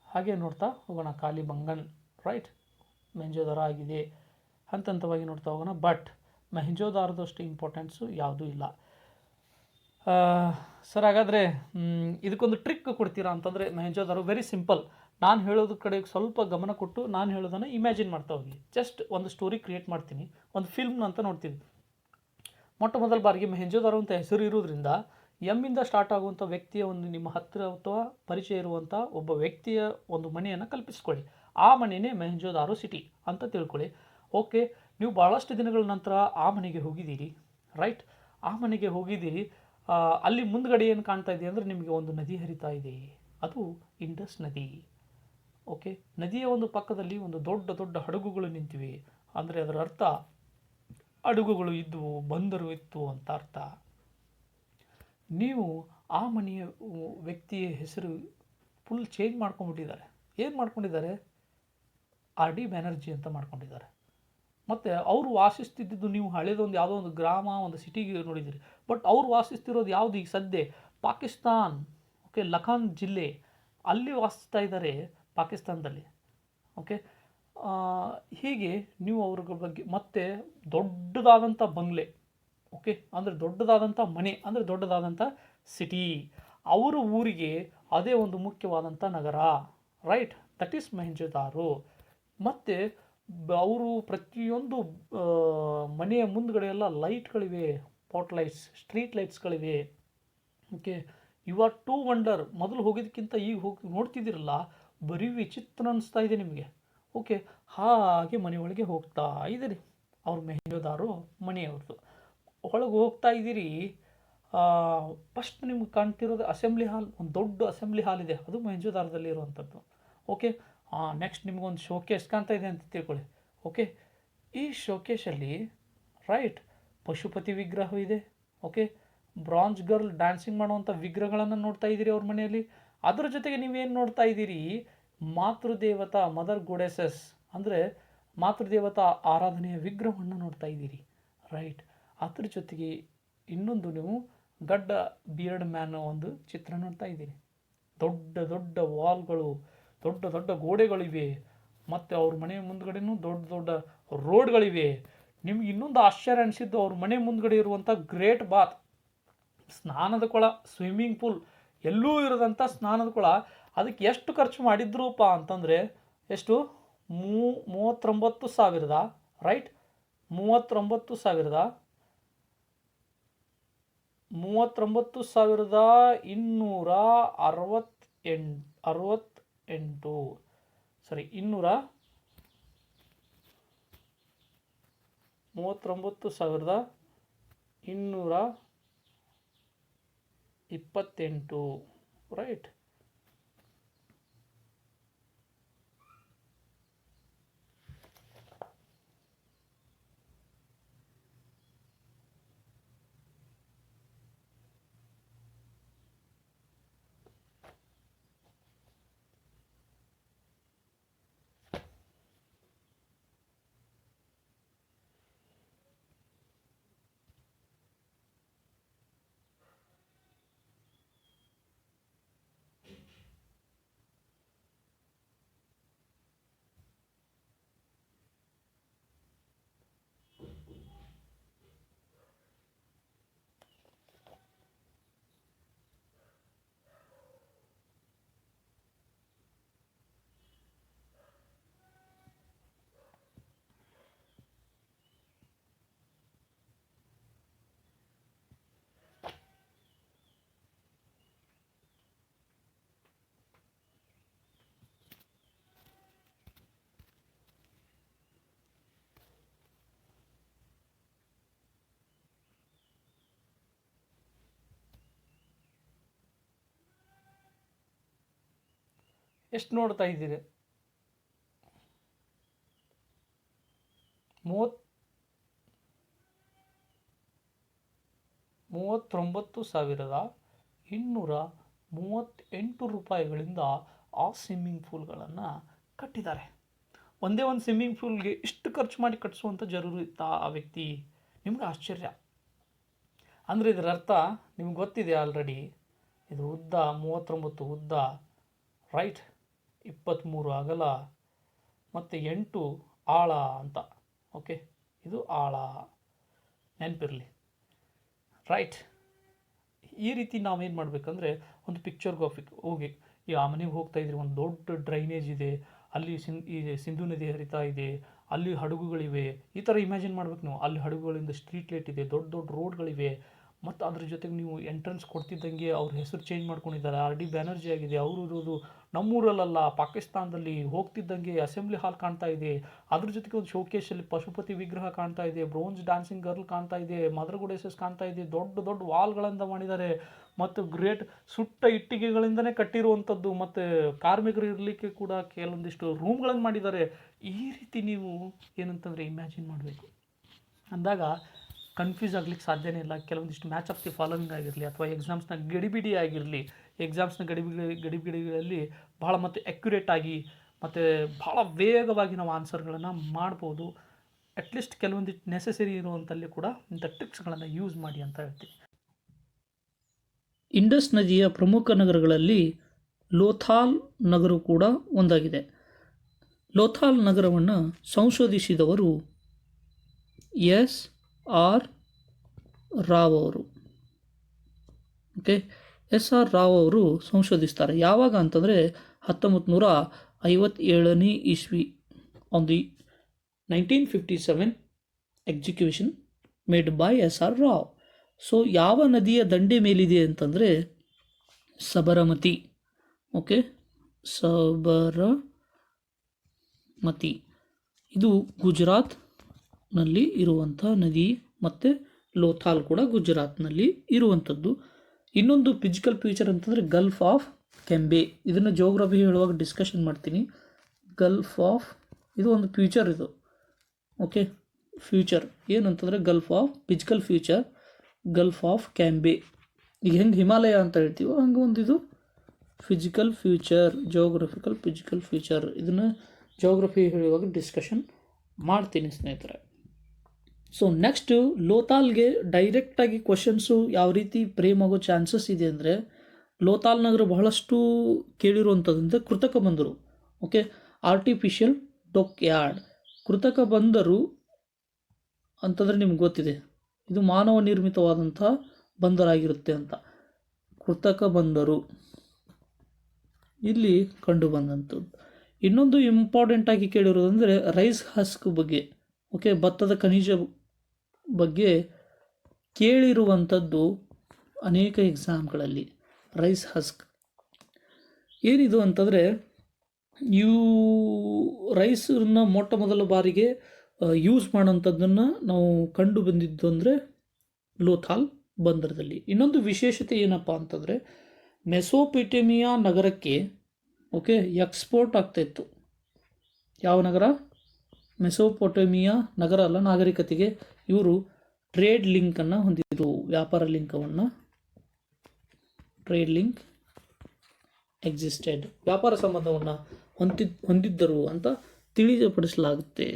ಹಾಗೆ ನೋಡ್ತಾ ಹೋಗೋಣ. ಕಾಲಿಬಂಗನ್, ರೈಟ್. ಮೊಹೆಂಜೊದಾರೋ ಆಗಿದೆ, ಹಂತವಾಗಿ ನೋಡ್ತಾ ಹೋಗೋಣ. ಬಟ್ ಮೊಹೆಂಜೊದಾರೋದಷ್ಟು ಇಂಪಾರ್ಟೆನ್ಸು ಯಾವುದೂ ಇಲ್ಲ. ಸರ್ ಹಾಗಾದರೆ ಇದಕ್ಕೊಂದು ಟ್ರಿಕ್ ಕೊಡ್ತೀರಾ ಅಂತಂದರೆ, ಮೊಹೆಂಜೊದಾರೋ ವೆರಿ ಸಿಂಪಲ್. ನಾನು ಹೇಳೋದ್ರ ಕಡೆಗೆ ಸ್ವಲ್ಪ ಗಮನ ಕೊಟ್ಟು ನಾನು ಹೇಳೋದನ್ನು ಇಮ್ಯಾಜಿನ್ ಮಾಡ್ತಾ ಹೋಗಿ. ಜಸ್ಟ್ ಒಂದು ಸ್ಟೋರಿ ಕ್ರಿಯೇಟ್ ಮಾಡ್ತೀನಿ, ಒಂದು ಫಿಲ್ಮ್ನ ಅಂತ ನೋಡ್ತೀವಿ. ಮೊಟ್ಟ ಮೊದಲ ಬಾರಿಗೆ ಮೊಹೆಂಜೊದಾರೋ ಅಂತ ಹೆಸರು ಇರೋದ್ರಿಂದ ಎಮ್ಮಿಂದ ಸ್ಟಾರ್ಟ್ ಆಗುವಂಥ ವ್ಯಕ್ತಿಯ ಒಂದು ನಿಮ್ಮ ಹತ್ತಿರ ಅಥವಾ ಪರಿಚಯ ಇರುವಂಥ ಒಬ್ಬ ವ್ಯಕ್ತಿಯ ಒಂದು ಮನೆಯನ್ನು ಕಲ್ಪಿಸ್ಕೊಳ್ಳಿ. ಆ ಮನೆಯೇ ಮೊಹೆಂಜೊದಾರೋ ಸಿಟಿ ಅಂತ ತಿಳ್ಕೊಳ್ಳಿ. ಓಕೆ, ನೀವು ಭಾಳಷ್ಟು ದಿನಗಳ ನಂತರ ಆ ಮನೆಗೆ ಹೋಗಿದ್ದೀರಿ, ರೈಟ್. ಆ ಮನೆಗೆ ಹೋಗಿದ್ದೀರಿ, ಅಲ್ಲಿ ಮುಂದ್ಗಡೆ ಏನು ಕಾಣ್ತಾ ಇದೆ ಅಂದರೆ ನಿಮಗೆ ಒಂದು ನದಿ ಹರಿತಾ ಇದೆ, ಅದು ಇಂಡಸ್ ನದಿ. ಓಕೆ, ನದಿಯ ಒಂದು ಪಕ್ಕದಲ್ಲಿ ಒಂದು ದೊಡ್ಡ ದೊಡ್ಡ ಹಡಗುಗಳು ನಿಂತಿವೆ. ಅಂದರೆ ಅದರ ಅರ್ಥ ಹಡಗುಗಳು ಇದ್ದವು, ಬಂದರು ಇತ್ತು ಅಂತ ಅರ್ಥ. ನೀವು ಆ ಮನೆಯ ವ್ಯಕ್ತಿಯ ಹೆಸರು ಫುಲ್ ಚೇಂಜ್ ಮಾಡ್ಕೊಂಡ್ಬಿಟ್ಟಿದ್ದಾರೆ. ಏನು ಮಾಡ್ಕೊಂಡಿದ್ದಾರೆ? ಆರ್ ಡಿ ಬ್ಯಾನರ್ಜಿ ಅಂತ ಮಾಡ್ಕೊಂಡಿದ್ದಾರೆ. ಮತ್ತು ಅವರು ವಾಸಿಸ್ತಿದ್ದು ನೀವು ಹಳೇದೊಂದು ಯಾವುದೋ ಒಂದು ಗ್ರಾಮ ಒಂದು ಸಿಟಿಗೆ ನೋಡಿದ್ದೀರಿ, ಬಟ್ ಅವ್ರು ವಾಸಿಸ್ತಿರೋದು ಯಾವುದು ಈಗ ಸದ್ಯ ಪಾಕಿಸ್ತಾನ್. ಓಕೆ, ಲಖಾನ್ ಜಿಲ್ಲೆ ಅಲ್ಲಿ ವಾಸಿಸ್ತಾ ಇದ್ದಾರೆ ಪಾಕಿಸ್ತಾನದಲ್ಲಿ. ಓಕೆ, ಹೀಗೆ ನೀವು ಅವ್ರ ಬಗ್ಗೆ ಮತ್ತೆ ದೊಡ್ಡದಾದಂಥ ಬಂಗ್ಲೆ, ಓಕೆ, ಅಂದರೆ ದೊಡ್ಡದಾದಂಥ ಮನೆ, ಅಂದರೆ ದೊಡ್ಡದಾದಂಥ ಸಿಟಿ, ಅವರ ಊರಿಗೆ ಅದೇ ಒಂದು ಮುಖ್ಯವಾದಂಥ ನಗರ, ರೈಟ್, ದಟ್ ಈಸ್ ಮೊಹೆಂಜೊದಾರೋ. ಮತ್ತು ಅವರು ಪ್ರತಿಯೊಂದು ಮನೆಯ ಮುಂದ್ಗಡೆ ಎಲ್ಲ ಲೈಟ್ಗಳಿವೆ, ಪಾಟ್ ಲೈಟ್ಸ್, ಸ್ಟ್ರೀಟ್ ಲೈಟ್ಸ್ಗಳಿವೆ. Okay, you are to wonder. ಮೊದಲು ಹೋಗಿದ್ದಕ್ಕಿಂತ ಈಗ ಹೋಗಿ ನೋಡ್ತಿದ್ದೀರಲ್ಲ, ಬರೀ ವಿಚಿತ್ರ ಅನ್ನಿಸ್ತಾ ಇದೆ ನಿಮಗೆ. ಓಕೆ, ಹಾಗೆ ಮನೆಯೊಳಗೆ ಹೋಗ್ತಾ ಇದ್ದೀರಿ, ಅವ್ರ ಮೊಹೆಂಜೊದಾರೋ ಮನೆಯವ್ರದ್ದು ಒಳಗೆ ಹೋಗ್ತಾ ಇದ್ದೀರಿ. ಫಸ್ಟ್ ನಿಮ್ಗೆ ಕಾಣ್ತಿರೋದು ಅಸೆಂಬ್ಲಿ ಹಾಲ್, ಒಂದು ದೊಡ್ಡ ಅಸೆಂಬ್ಲಿ ಹಾಲ್ ಇದೆ, ಅದು ಮೊಹೆಂಜೊದಾರೋದಲ್ಲಿ ಇರುವಂಥದ್ದು. ಓಕೆ, ನೆಕ್ಸ್ಟ್ ನಿಮಗೊಂದು ಶೋಕೇಸ್ ಕಾಣ್ತಾ ಇದೆ ಅಂತ ತಿಳ್ಕೊಳ್ಳಿ. ಓಕೆ, ಈ ಶೋಕೇಶಲ್ಲಿ ರೈಟ್ ಪಶುಪತಿ ವಿಗ್ರಹ ಇದೆ. ಓಕೆ, ಬ್ರಾಂಜ್ ಗರ್ಲ್ ಡ್ಯಾನ್ಸಿಂಗ್ ಮಾಡುವಂಥ ವಿಗ್ರಹಗಳನ್ನು ನೋಡ್ತಾ ಇದ್ದೀರಿ ಅವ್ರ ಮನೆಯಲ್ಲಿ. ಅದರ ಜೊತೆಗೆ ನೀವೇನು ನೋಡ್ತಾ ಇದ್ದೀರಿ, ಮಾತೃದೇವತಾ ಮದರ್ ಗೋಡೆಸಸ್, ಅಂದರೆ ಮಾತೃದೇವತಾ ಆರಾಧನೆಯ ವಿಗ್ರಹವನ್ನು ನೋಡ್ತಾ ಇದ್ದೀರಿ, ರೈಟ್. ಅದ್ರ ಜೊತೆಗೆ ಇನ್ನೊಂದು ನೀವು ಗಡ್ಡ ಬಿಯರ್ಡ್ ಮ್ಯಾನ್ ಒಂದು ಚಿತ್ರ ನೋಡ್ತಾ ಇದ್ದೀರಿ. ದೊಡ್ಡ ದೊಡ್ಡ ವಾಲ್ಗಳು, ದೊಡ್ಡ ದೊಡ್ಡ ಗೋಡೆಗಳಿವೆ, ಮತ್ತು ಅವ್ರ ಮನೆ ಮುಂದ್ಗಡೆನೂ ದೊಡ್ಡ ದೊಡ್ಡ ರೋಡ್ಗಳಿವೆ. ನಿಮ್ಗೆ ಇನ್ನೊಂದು ಆಶ್ಚರ್ಯ ಅನಿಸಿದ್ದು, ಅವ್ರ ಮನೆ ಮುಂದ್ಗಡೆ ಇರುವಂಥ ಗ್ರೇಟ್ ಬಾತ್, ಸ್ನಾನದ ಕೊಳ, ಸ್ವಿಮ್ಮಿಂಗ್ ಪೂಲ್, ಎಲ್ಲೂ ಇರೋದಂಥ ಸ್ನಾನದ ಕೊಳ. ಅದಕ್ಕೆ ಎಷ್ಟು ಖರ್ಚು ಮಾಡಿದ್ರೂಪ ಅಂತಂದರೆ ಎಷ್ಟು, 39,000, ರೈಟ್, 39,268, ಸರಿ, 39,228, ರೈಟ್. ಎಷ್ಟು ನೋಡ್ತಾ ಇದ್ದೀರಿ, 39,238 ರೂಪಾಯಿಗಳಿಂದ ಆ ಸ್ವಿಮ್ಮಿಂಗ್ ಪೂಲ್ಗಳನ್ನು ಕಟ್ಟಿದ್ದಾರೆ. ಒಂದೇ ಒಂದು ಸ್ವಿಮ್ಮಿಂಗ್ ಪೂಲ್ಗೆ ಇಷ್ಟು ಖರ್ಚು ಮಾಡಿ ಕಟ್ಟಿಸುವಂಥ ಜರೂರು ಇತ್ತಾ ಆ ವ್ಯಕ್ತಿ? ನಿಮ್ಗೆ ಆಶ್ಚರ್ಯ. ಅಂದರೆ ಇದರ ಅರ್ಥ ನಿಮ್ಗೆ ಗೊತ್ತಿದೆ ಆಲ್ರೆಡಿ. ಇದು ಉದ್ದ 39 ಉದ್ದ, ರೈಟ್, 23 ಅಗಲ ಮತ್ತು 8 ಆಳ ಅಂತ. ಓಕೆ, ಇದು ಆಳ, ನೆನಪಿರಲಿ, ರೈಟ್. ಈ ರೀತಿ ನಾವೇನು ಮಾಡಬೇಕಂದ್ರೆ ಒಂದು ಪಿಕ್ಚರ್ಗ್ರಾಫಿಕ್ ಹೋಗಿ ಈ ಆ ಮನೆಗೆ ಹೋಗ್ತಾ ಇದ್ರಿ, ಒಂದು ದೊಡ್ಡ ಡ್ರೈನೇಜ್ ಇದೆ, ಅಲ್ಲಿ ಸಿಂಧು ನದಿ ಹರಿತಾ ಇದೆ, ಅಲ್ಲಿ ಹಡಗುಗಳಿವೆ, ಈ ಥರ ಇಮ್ಯಾಜಿನ್ ಮಾಡ್ಬೇಕು ನೀವು. ಅಲ್ಲಿ ಹಡಗುಗಳಿಂದ ಸ್ಟ್ರೀಟ್ ಲೈಟ್ ಇದೆ, ದೊಡ್ಡ ದೊಡ್ಡ ರೋಡ್ಗಳಿವೆ, ಮತ್ತು ಅದ್ರ ಜೊತೆಗೆ ನೀವು ಎಂಟ್ರೆನ್ಸ್ ಕೊಡ್ತಿದ್ದಂಗೆ ಅವ್ರ ಹೆಸರು ಚೇಂಜ್ ಮಾಡ್ಕೊಂಡಿದ್ದಾರೆ, RD ಬ್ಯಾನರ್ಜಿ ಆಗಿದೆ, ಅವರು ಇರೋದು ನಮ್ಮೂರಲ್ಲ ಪಾಕಿಸ್ತಾನದಲ್ಲಿ. ಹೋಗ್ತಿದ್ದಂಗೆ ಅಸೆಂಬ್ಲಿ ಹಾಲ್ ಕಾಣ್ತಾ ಇದೆ, ಅದ್ರ ಜೊತೆಗೆ ಒಂದು ಶೋಕೇಶಲ್ಲಿ ಪಶುಪತಿ ವಿಗ್ರಹ ಕಾಣ್ತಾ ಇದೆ, ಬ್ರೋಂಜ್ ಡ್ಯಾನ್ಸಿಂಗ್ ಗರ್ಲ್ ಕಾಣ್ತಾ ಇದೆ, ಮದರ್ ಗೋಡೆಸಸ್ ಕಾಣ್ತಾ ಇದೆ, ದೊಡ್ಡ ದೊಡ್ಡ ವಾಲ್ಗಳಿಂದ ಮಾಡಿದ್ದಾರೆ, ಮತ್ತು ಗ್ರೇಟ್ ಸುಟ್ಟ ಇಟ್ಟಿಗೆಗಳಿಂದನೇ ಕಟ್ಟಿರುವಂಥದ್ದು, ಮತ್ತು ಕಾರ್ಮಿಕರು ಇರಲಿಕ್ಕೆ ಕೂಡ ಕೆಲವೊಂದಿಷ್ಟು ರೂಮ್ಗಳನ್ನು ಮಾಡಿದ್ದಾರೆ. ಈ ರೀತಿ ನೀವು ಏನಂತಂದರೆ ಇಮ್ಯಾಜಿನ್ ಮಾಡಬೇಕು ಅಂದಾಗ ಕನ್ಫ್ಯೂಸ್ ಆಗ್ಲಿಕ್ಕೆ ಸಾಧ್ಯನೇ ಇಲ್ಲ. ಕೆಲವೊಂದಿಷ್ಟು ಮ್ಯಾಚ್ ಆಫ್ ದಿ ಫಾಲೋವಿಂಗ್ ಆಗಿರಲಿ, ಅಥವಾ ಎಕ್ಸಾಮ್ಸ್ನ ಗಡಿಬಿಡಿ ಆಗಿರಲಿ, ಎಕ್ಸಾಮ್ಸ್ನ ಗಡಿಬಿಡಿಗಳಲ್ಲಿ ಭಾಳ ಮತ್ತು ಅಕ್ಯುರೇಟ್ ಆಗಿ ಮತ್ತು ಭಾಳ ವೇಗವಾಗಿ ನಾವು ಆನ್ಸರ್ಗಳನ್ನು ಮಾಡ್ಬೋದು. ಅಟ್ಲೀಸ್ಟ್ ಕೆಲವೊಂದಿಷ್ಟು ನೆಸೆಸರಿ ಇರುವಂಥಲ್ಲಿ ಕೂಡ ಇಂಥ ಟ್ರಿಕ್ಸ್ಗಳನ್ನು ಯೂಸ್ ಮಾಡಿ ಅಂತ ಹೇಳ್ತೀನಿ. ಇಂಡಸ್ ನದಿಯ ಪ್ರಮುಖ ನಗರಗಳಲ್ಲಿ ಲೋಥಾಲ್ ನಗರ ಕೂಡ ಒಂದಾಗಿದೆ. ಲೋಥಾಲ್ ನಗರವನ್ನು ಸಂಶೋಧಿಸಿದವರು S.R. ರಾವ್ ಅವರು. Okay, S.R. ರಾವ್ ಅವರು ಸಂಶೋಧಿಸ್ತಾರೆ. ಯಾವಾಗ ಅಂತಂದರೆ 1957ನೇ ಇಸ್ವಿ on the 1957 execution made by S.R. Rao. So ಯಾವ ನದಿಯ ದಂಡೆ ಮೇಲಿದೆ ಅಂತಂದರೆ ಸಬರಮತಿ. ಓಕೆ, ಸಬರಮತಿ ಇದು ಗುಜರಾತ್ನಲ್ಲಿ ಇರುವಂಥ ನದಿ, ಮತ್ತು ಲೋಥಾಲ್ ಕೂಡ ಗುಜರಾತ್ನಲ್ಲಿ ಇರುವಂಥದ್ದು. ಇನ್ನೊಂದು ಫಿಸಿಕಲ್ ಫೀಚರ್ ಅಂತಂದರೆ ಗಲ್ಫ್ ಆಫ್ ಕೆಂಬೆ. ಇದನ್ನು ಜಿಯೋಗ್ರಫಿ ಹೇಳುವಾಗ ಡಿಸ್ಕಷನ್ ಮಾಡ್ತೀನಿ. ಗಲ್ಫ್ ಆಫ್ ಇದು ಒಂದು ಫ್ಯೂಚರ್ ಇದು. ಓಕೆ, ಫ್ಯೂಚರ್ ಏನಂತಂದರೆ gulf of physical future gulf of Cambay. ಈಗ ಹೆಂಗೆ ಹಿಮಾಲಯ ಅಂತ ಹೇಳ್ತೀವೋ ಹಂಗೆ ಒಂದು ಇದು physical future, geographical physical future. ಇದನ್ನು ಜಿಯೋಗ್ರಫಿ ಹೇಳುವಾಗ ಡಿಸ್ಕಷನ್ ಮಾಡ್ತೀನಿ ಸ್ನೇಹಿತರೆ. ಸೊ ನೆಕ್ಸ್ಟು ಲೋಥಾಲ್ಗೆ ಡೈರೆಕ್ಟಾಗಿ ಕ್ವಶನ್ಸು ಯಾವ ರೀತಿ ಫ್ರೇಮ್ ಆಗೋ ಚಾನ್ಸಸ್ ಇದೆ ಅಂದರೆ, ಲೋಥಾಲ್ ನಗರ ಬಹಳಷ್ಟು ಕೇಳಿರುವಂಥದ್ದಿಂದ ಕೃತಕ ಬಂದರು. Okay, artificial dockyard. ಕೃತಕ ಬಂದರು ಅಂತಂದರೆ ನಿಮ್ಗೆ ಗೊತ್ತಿದೆ, ಇದು ಮಾನವ ನಿರ್ಮಿತವಾದಂಥ ಬಂದರಾಗಿರುತ್ತೆ ಅಂತ. ಕೃತಕ ಬಂದರು ಇಲ್ಲಿ ಕಂಡು ಬಂದಂಥದ್ದು. ಇನ್ನೊಂದು ಇಂಪಾರ್ಟೆಂಟಾಗಿ ಕೇಳಿರೋದಂದರೆ ರೈಸ್ ಹಸ್ಕ್ ಬಗ್ಗೆ. ಓಕೆ, ಭತ್ತದ ಖನಿಜ ಬಗ್ಗೆ ಕೇಳಿರುವಂಥದ್ದು ಅನೇಕ ಎಕ್ಸಾಮ್ಗಳಲ್ಲಿ. ರೈಸ್ ಹಸ್ಕ್ ಏನಿದು ಅಂತಂದರೆ, ಇವು ರೈಸನ್ನ ಮೊಟ್ಟ ಮೊದಲ ಬಾರಿಗೆ ಯೂಸ್ ಮಾಡೋಂಥದ್ದನ್ನು ನಾವು ಕಂಡು ಬಂದಿದ್ದು ಅಂದರೆ ಲೋಥಾಲ್ ಬಂದರದಲ್ಲಿ. ಇನ್ನೊಂದು ವಿಶೇಷತೆ ಏನಪ್ಪ ಅಂತಂದರೆ, ಮೆಸೊಪೊಟೇಮಿಯಾ ನಗರಕ್ಕೆ ಓಕೆ ಎಕ್ಸ್ಪೋರ್ಟ್ ಆಗ್ತಾಯಿತ್ತು. ಯಾವ ನಗರ? ಮೆಸೊಪೊಟೇಮಿಯಾ ನಗರ ಅಲ್ಲ, ನಾಗರಿಕತೆಗೆ ಇವರು ಟ್ರೇಡ್ ಲಿಂಕನ್ನು ಹೊಂದಿದ್ರು. ವ್ಯಾಪಾರ ಲಿಂಕವನ್ನು, ಟ್ರೇಡ್ ಲಿಂಕ್ ಎಕ್ಸಿಸ್ಟೆಡ್, ವ್ಯಾಪಾರ ಸಂಬಂಧವನ್ನು ಹೊಂದಿದ್ದರು ಅಂತ ತಿಳಿಪಡಿಸಲಾಗುತ್ತೆ.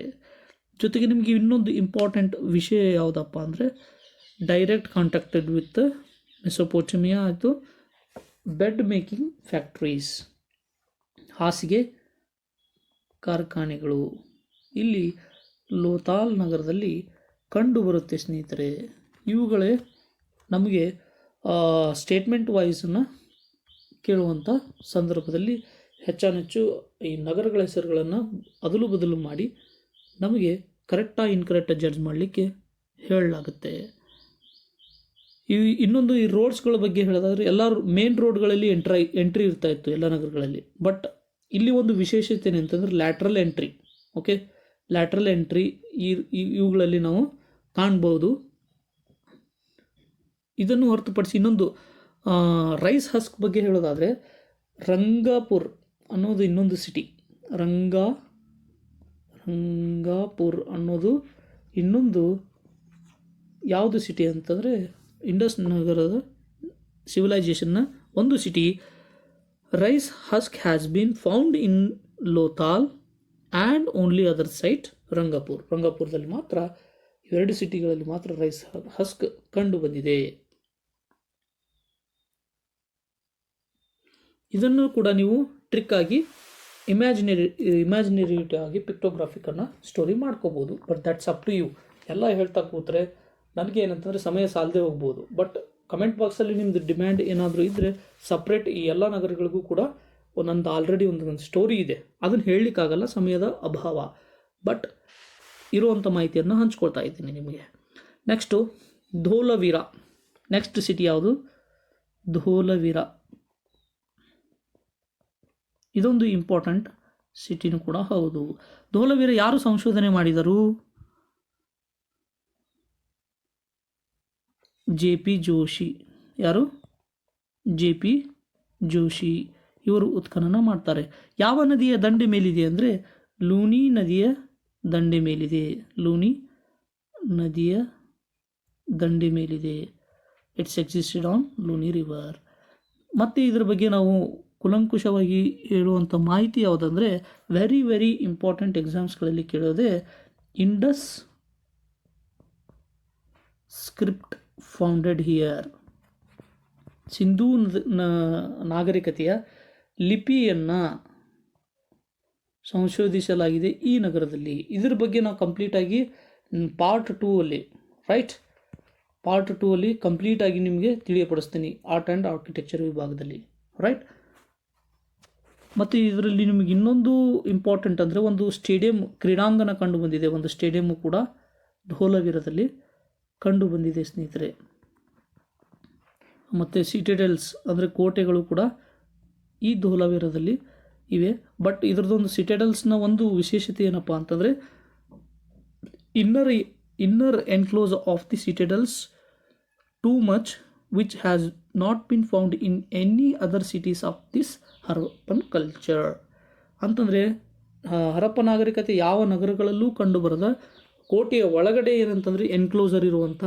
ಜೊತೆಗೆ ನಿಮಗೆ ಇನ್ನೊಂದು ಇಂಪಾರ್ಟೆಂಟ್ ವಿಷಯ ಯಾವುದಪ್ಪ ಅಂದರೆ, ಡೈರೆಕ್ಟ್ ಕಾಂಟ್ಯಾಕ್ಟೆಡ್ ವಿತ್ ಮೆಸೊಪೊಟೇಮಿಯಾ ಆಯಿತು. ಬೆಡ್ ಮೇಕಿಂಗ್ ಫ್ಯಾಕ್ಟ್ರೀಸ್, ಹಾಸಿಗೆ ಕಾರ್ಖಾನೆಗಳು ಇಲ್ಲಿ ಲೋಥಾಲ್ ನಗರದಲ್ಲಿ ಕಂಡುಬರುತ್ತೆ ಸ್ನೇಹಿತರೆ. ಇವುಗಳೇ ನಮಗೆ ಸ್ಟೇಟ್ಮೆಂಟ್ ವೈಸನ್ನು ಕೇಳುವಂಥ ಸಂದರ್ಭದಲ್ಲಿ ಹೆಚ್ಚಾನೆಚ್ಚು ಈ ನಗರಗಳ ಹೆಸರುಗಳನ್ನು ಅದಲು ಬದಲು ಮಾಡಿ ನಮಗೆ ಕರೆಕ್ಟಾ ಇನ್ಕರೆಕ್ಟಾಗಿ ಜಡ್ಜ್ ಮಾಡಲಿಕ್ಕೆ ಹೇಳಲಾಗುತ್ತೆ. ಇನ್ನೊಂದು ಈ ರೋಡ್ಸ್ಗಳ ಬಗ್ಗೆ ಹೇಳೋದಾದರೆ, ಎಲ್ಲ ಮೇನ್ ರೋಡ್ಗಳಲ್ಲಿ ಎಂಟ್ರಿ ಇರ್ತಾಯಿತ್ತು ಎಲ್ಲ ನಗರಗಳಲ್ಲಿ. ಬಟ್ ಇಲ್ಲಿ ಒಂದು ವಿಶೇಷತೆ ಏನಂತಂದರೆ lateral entry. Okay, lateral entry ಇವುಗಳಲ್ಲಿ ನಾವು ಕಾಣ್ಬೋದು. ಇದನ್ನು ಹೊರತುಪಡಿಸಿ ಇನ್ನೊಂದು ರೈಸ್ ಹಸ್ಕ್ ಬಗ್ಗೆ ಹೇಳೋದಾದರೆ, ರಂಗಾಪುರ್ ಅನ್ನೋದು ಇನ್ನೊಂದು ಸಿಟಿ. ರಂಗಾಪುರ್ ಅನ್ನೋದು ಇನ್ನೊಂದು ಯಾವುದು ಸಿಟಿ ಅಂತಂದರೆ ಇಂಡಸ್ ನಗರದ ಸಿವಿಲೈಜೇಷನ್ನ ಒಂದು city. Rice husk has been found in Lothal and only other site Rangapur. ರಂಗಾಪುರದಲ್ಲಿ ಮಾತ್ರ, ಇವೆರಡು ಸಿಟಿಗಳಲ್ಲಿ ಮಾತ್ರ ರೈಸ್ ಹಸ್ಕ್ ಕಂಡು ಬಂದಿದೆ. ಇದನ್ನು ಕೂಡ ನೀವು ಟ್ರಿಕ್ ಆಗಿ ಇಮ್ಯಾಜಿನೇಟಿವ್ ಆಗಿ ಪಿಕ್ಟೋಗ್ರಾಫಿಕನ್ನು ಸ್ಟೋರಿ ಮಾಡ್ಕೋಬೋದು. But that's up to you. ಎಲ್ಲ ಹೇಳ್ತಾ ಕೂತ್ರೆ ನನಗೆ ಏನಂತಂದರೆ ಸಮಯ ಸಾಲದೆ ಹೋಗ್ಬೋದು. ಬಟ್ ಕಮೆಂಟ್ ಬಾಕ್ಸಲ್ಲಿ ನಿಮ್ಮದು ಡಿಮ್ಯಾಂಡ್ ಏನಾದರೂ ಇದ್ದರೆ ಸಪ್ರೇಟ್ ಈ ಎಲ್ಲ ನಗರಗಳಿಗೂ ಕೂಡ ಒಂದೊಂದು ಆಲ್ರೆಡಿ ಒಂದು ಸ್ಟೋರಿ ಇದೆ, ಅದನ್ನು ಹೇಳಲಿಕ್ಕಾಗಲ್ಲ, ಸಮಯದ ಅಭಾವ. ಬಟ್ ಇರುವಂಥ ಮಾಹಿತಿಯನ್ನು ಹಂಚ್ಕೊಳ್ತಾ ಇದ್ದೀನಿ ನಿಮಗೆ. ನೆಕ್ಸ್ಟು ಧೋಲವೀರ. ನೆಕ್ಸ್ಟ್ ಸಿಟಿ ಯಾವುದು? ಧೋಲವೀರ. ಇದೊಂದು ಇಂಪಾರ್ಟೆಂಟ್ ಸಿಟಿನೂ ಕೂಡ ಹೌದು. ಧೋಲವೀರ ಯಾರು ಸಂಶೋಧನೆ ಮಾಡಿದರು? JP ಜೋಶಿ. ಯಾರು? JP ಜೋಶಿ ಇವರು ಉತ್ಖನನ ಮಾಡ್ತಾರೆ. ಯಾವ ನದಿಯ ದಂಡೆ ಮೇಲಿದೆ ಅಂದರೆ ಲೂನಿ ನದಿಯ ದಂಡೆ ಮೇಲಿದೆ. ಲೂನಿ ನದಿಯ ದಂಡೆ ಮೇಲಿದೆ. It's existed on Luni river. ಮತ್ತು ಇದರ ಬಗ್ಗೆ ನಾವು ಕುಲಂಕುಷವಾಗಿ ಹೇಳುವಂಥ ಮಾಹಿತಿ ಯಾವುದಂದರೆ, ವೆರಿ ಇಂಪಾರ್ಟೆಂಟ್ ಎಕ್ಸಾಮ್ಸ್ಗಳಲ್ಲಿ ಕೇಳೋದೇ Indus script founded here. Sindhu ನಾಗರಿಕತೆಯ ಲಿಪಿಯನ್ನು ಸಂಶೋಧಿಸಲಾಗಿದೆ ಈ ನಗರದಲ್ಲಿ. ಇದರ ಬಗ್ಗೆ ನಾವು ಕಂಪ್ಲೀಟಾಗಿ ಪಾರ್ಟ್ 2 ಅಲ್ಲಿ ಪಾರ್ಟ್ 2 ಅಲ್ಲಿ ಕಂಪ್ಲೀಟಾಗಿ ನಿಮಗೆ ತಿಳಿಯಪಡಿಸ್ತೀನಿ ಆರ್ಟ್ ಆ್ಯಂಡ್ ಆರ್ಕಿಟೆಕ್ಚರ್ ವಿಭಾಗದಲ್ಲಿ. ರೈಟ್. ಮತ್ತು ಇದರಲ್ಲಿ ನಿಮಗೆ ಇನ್ನೊಂದು ಇಂಪಾರ್ಟೆಂಟ್ ಅಂದರೆ ಒಂದು ಸ್ಟೇಡಿಯಂ, ಕ್ರೀಡಾಂಗಣ ಕಂಡು ಬಂದಿದೆ. ಒಂದು ಸ್ಟೇಡಿಯಮ್ಮು ಕೂಡ ಧೋಲವೀರದಲ್ಲಿ ಕಂಡು ಬಂದಿದೆ ಸ್ನೇಹಿತರೆ. ಮತ್ತು ಸಿಟಿಡೆಲ್ಸ್ ಅಂದರೆ ಕೋಟೆಗಳು ಕೂಡ ಈ ಧೋಲವೀರದಲ್ಲಿ ಇವೆ. ಬಟ್ ಇದರದೊಂದು ಸಿಟಿಡೆಲ್ಸ್ನ ಒಂದು ವಿಶೇಷತೆ ಏನಪ್ಪ ಅಂತಂದರೆ inner enclose of the citadels too much which has not been found in any other cities of this Harappan culture. ಅಂತಂದರೆ ಹರಪ್ಪ ನಾಗರಿಕತೆ ಯಾವ ನಗರಗಳಲ್ಲೂ ಕಂಡುಬರದ ಕೋಟೆಯ ಒಳಗಡೆ ಏನಂತಂದರೆ ಎನ್ಕ್ಲೋಸರ್ ಇರುವಂಥ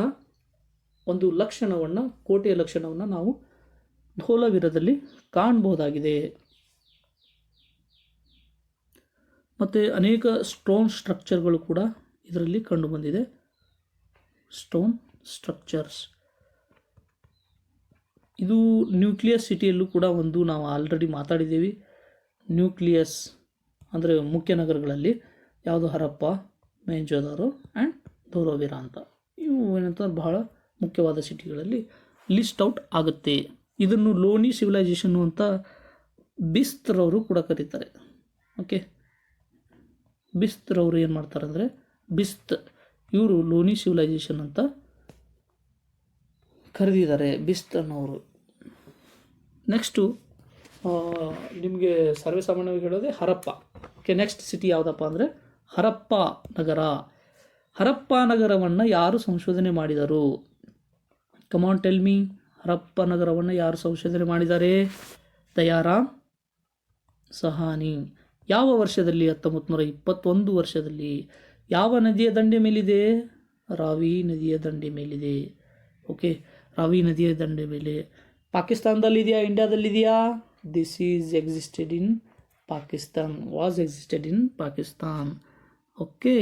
ಒಂದು ಲಕ್ಷಣವನ್ನು, ಕೋಟೆಯ ಲಕ್ಷಣವನ್ನು ನಾವು ಧೋಲವೀರದಲ್ಲಿ ಕಾಣಬಹುದಾಗಿದೆ. ಮತ್ತು ಅನೇಕ ಸ್ಟೋನ್ ಸ್ಟ್ರಕ್ಚರ್ಗಳು ಕೂಡ ಇದರಲ್ಲಿ ಕಂಡುಬಂದಿದೆ. ಸ್ಟೋನ್ ಸ್ಟ್ರಕ್ಚರ್ಸ್ ಇದು ನ್ಯೂಕ್ಲಿಯಸ್ ಸಿಟಿಯಲ್ಲೂ ಕೂಡ ಒಂದು ನಾವು ಆಲ್ರೆಡಿ ಮಾತಾಡಿದ್ದೀವಿ. ನ್ಯೂಕ್ಲಿಯಸ್ ಅಂದರೆ ಮುಖ್ಯ ನಗರಗಳಲ್ಲಿ ಯಾವುದು ಹರಪ್ಪ, ಮೊಹೆಂಜೊದಾರೋ ಆ್ಯಂಡ್ ಧೋಲವೀರ ಅಂತ. ಇವು ಏನಂತ ಬಹಳ ಮುಖ್ಯವಾದ ಸಿಟಿಗಳಲ್ಲಿ ಲಿಸ್ಟ್ ಔಟ್ ಆಗುತ್ತೆ. ಇದನ್ನು ಲೋನಿ ಸಿವಿಲೈಸೇಷನ್ನು ಅಂತ ಬಿಸ್ತ್ರವರು ಕೂಡ ಕರೀತಾರೆ. ಓಕೆ, ಬಿಸ್ತ್ರವರು ಏನು ಮಾಡ್ತಾರೆ ಅಂದರೆ ಇವರು ಲೋನಿ ಸಿವಿಲೈಸೇಷನ್ ಅಂತ ಕರೆದಿದ್ದಾರೆ ಬಿಸ್ತ್ ಅನ್ನೋರು. ನೆಕ್ಸ್ಟು ನಿಮಗೆ ಸರ್ವೇಸಾಮಾನ್ಯವಾಗಿ ಹೇಳೋದೇ ಹರಪ್ಪ. ಓಕೆ, ನೆಕ್ಸ್ಟ್ ಸಿಟಿ ಯಾವುದಪ್ಪ ಅಂದರೆ ಹರಪ್ಪ ನಗರ. ಹರಪ್ಪ ನಗರವನ್ನು ಯಾರು ಸಂಶೋಧನೆ ಮಾಡಿದರು? Come on tell me. ಹರಪ್ಪ ನಗರವನ್ನು ಯಾರು ಸಂಶೋಧನೆ ಮಾಡಿದ್ದಾರೆ? ದಯಾರಾಮ್ ಸಹಾನಿ. ಯಾವ ವರ್ಷದಲ್ಲಿ? 1921 ವರ್ಷದಲ್ಲಿ. ಯಾವ ನದಿಯ ದಂಡೆ ಮೇಲಿದೆ? ರಾವಿ ನದಿಯ ದಂಡೆ ಮೇಲಿದೆ. ಓಕೆ, ರಾವಿ ನದಿಯ ದಂಡೆ ಮೇಲೆ. ಪಾಕಿಸ್ತಾನದಲ್ಲಿದೆಯಾ, ಇಂಡಿಯಾದಲ್ಲಿದೆಯಾ? This is existed in Pakistan, was existed in Pakistan. Okay,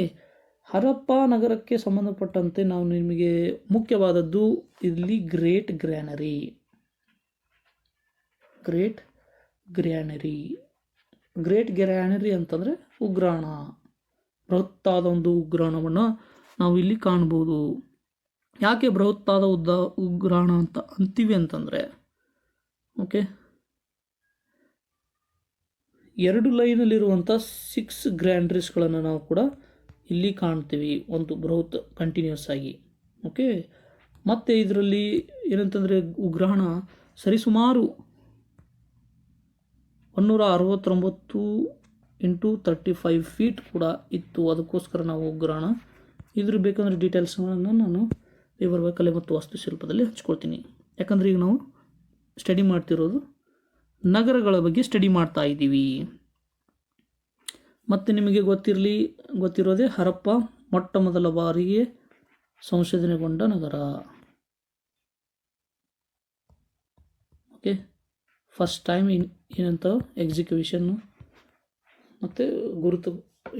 Harappa ನಗರಕ್ಕೆ ಸಂಬಂಧಪಟ್ಟಂತೆ ನಾವು ನಿಮಗೆ ಮುಖ್ಯವಾದದ್ದು ಇಲ್ಲಿ ಗ್ರೇಟ್ ಗ್ರ್ಯಾನರಿ ಅಂತಂದರೆ ಉಗ್ರಾಣ. ಬೃಹತ್ತಾದ ಒಂದು ಉಗ್ರಾಣವನ್ನು ನಾವು ಇಲ್ಲಿ ಕಾಣ್ಬೋದು. ಯಾಕೆ ಬೃಹತ್ತಾದ ಉಗ್ರಾಣ ಅಂತ ಅಂತೀವಿ ಅಂತಂದರೆ, ಓಕೆ, 2 ಲೈನಲ್ಲಿರುವಂಥ 6 ಗ್ರ್ಯಾನರೀಸ್ಗಳನ್ನು ನಾವು ಕೂಡ ಇಲ್ಲಿ ಕಾಣ್ತೀವಿ, ಒಂದು ಬೃಹತ್ ಕಂಟಿನ್ಯೂಸ್ ಆಗಿ. ಓಕೆ, ಮತ್ತು ಇದರಲ್ಲಿ ಏನಂತಂದರೆ ಉಗ್ರಾಣ ಸರಿಸುಮಾರು 169 × 35 ಫೀಟ್ ಕೂಡ ಇತ್ತು. ಅದಕ್ಕೋಸ್ಕರ ನಾವು ಉಗ್ರಾಣ, ಇದ್ರ ಬೇಕಂದರೆ ಡೀಟೇಲ್ಸ್ಗಳನ್ನು ನಾನು ವಿವರ ಕಲೆ ಮತ್ತು ವಾಸ್ತುಶಿಲ್ಪದಲ್ಲಿ ಹಂಚ್ಕೊಳ್ತೀನಿ. ಯಾಕಂದರೆ ಈಗ ನಾವು ಸ್ಟಡಿ ಮಾಡ್ತಿರೋದು ನಗರಗಳ ಬಗ್ಗೆ ಸ್ಟಡಿ ಮಾಡ್ತಾ ಇದ್ದೀವಿ. ಮತ್ತು ನಿಮಗೆ ಗೊತ್ತಿರೋದೇ ಹರಪ್ಪ ಮೊಟ್ಟ ಮೊದಲ ಬಾರಿಗೆ ಸಂಶೋಧನೆಗೊಂಡ ನಗರ. ಓಕೆ, ಫಸ್ಟ್ ಟೈಮ್ ಏನಂತ ಎಕ್ಸಿಕ್ಯೂಷನ್ನು ಮತ್ತು ಗುರುತು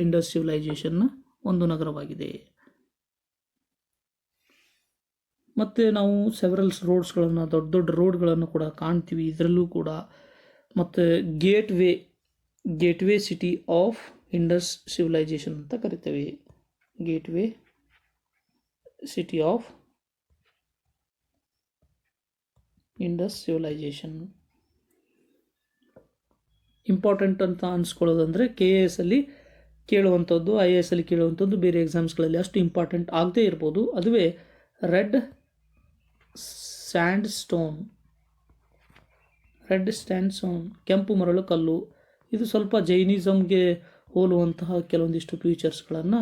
ಇಂಡಸ್ ಸಿವಿಲೈಸೇಷನ್ನ ಒಂದು ನಗರವಾಗಿದೆ. ಮತ್ತು ನಾವು ಸೆವೆರಲ್ಸ್ ರೋಡ್ಸ್ಗಳನ್ನು, ದೊಡ್ಡ ದೊಡ್ಡ ರೋಡ್ಗಳನ್ನು ಕೂಡ ಕಾಣ್ತೀವಿ ಇದರಲ್ಲೂ ಕೂಡ. ಮತ್ತು gateway city of Indus civilisation ಅಂತ ಕರಿತೇವೆ. Gateway city of Indus civilisation. Important ಅಂತ ಅನ್ಸ್ಕೊಳ್ಳೋದಂದರೆ KAS ಅಲ್ಲಿ ಕೇಳುವಂಥದ್ದು, IAS ಅಲ್ಲಿ ಕೇಳುವಂಥದ್ದು, ಬೇರೆ ಎಕ್ಸಾಮ್ಸ್ಗಳಲ್ಲಿ ಅಷ್ಟು ಇಂಪಾರ್ಟೆಂಟ್ ಆಗದೇ ಇರ್ಬೋದು. ಅದುವೇ ರೆಡ್ ಸ್ಯಾಂಡ್ಸ್ಟೋನ್, ಕೆಂಪು ಮರಳು ಕಲ್ಲು. ಇದು ಸ್ವಲ್ಪ ಜೈನಿಸಮ್ಗೆ ಹೋಲುವಂತಹ ಕೆಲವೊಂದಿಷ್ಟು ಫೀಚರ್ಸ್ಗಳನ್ನು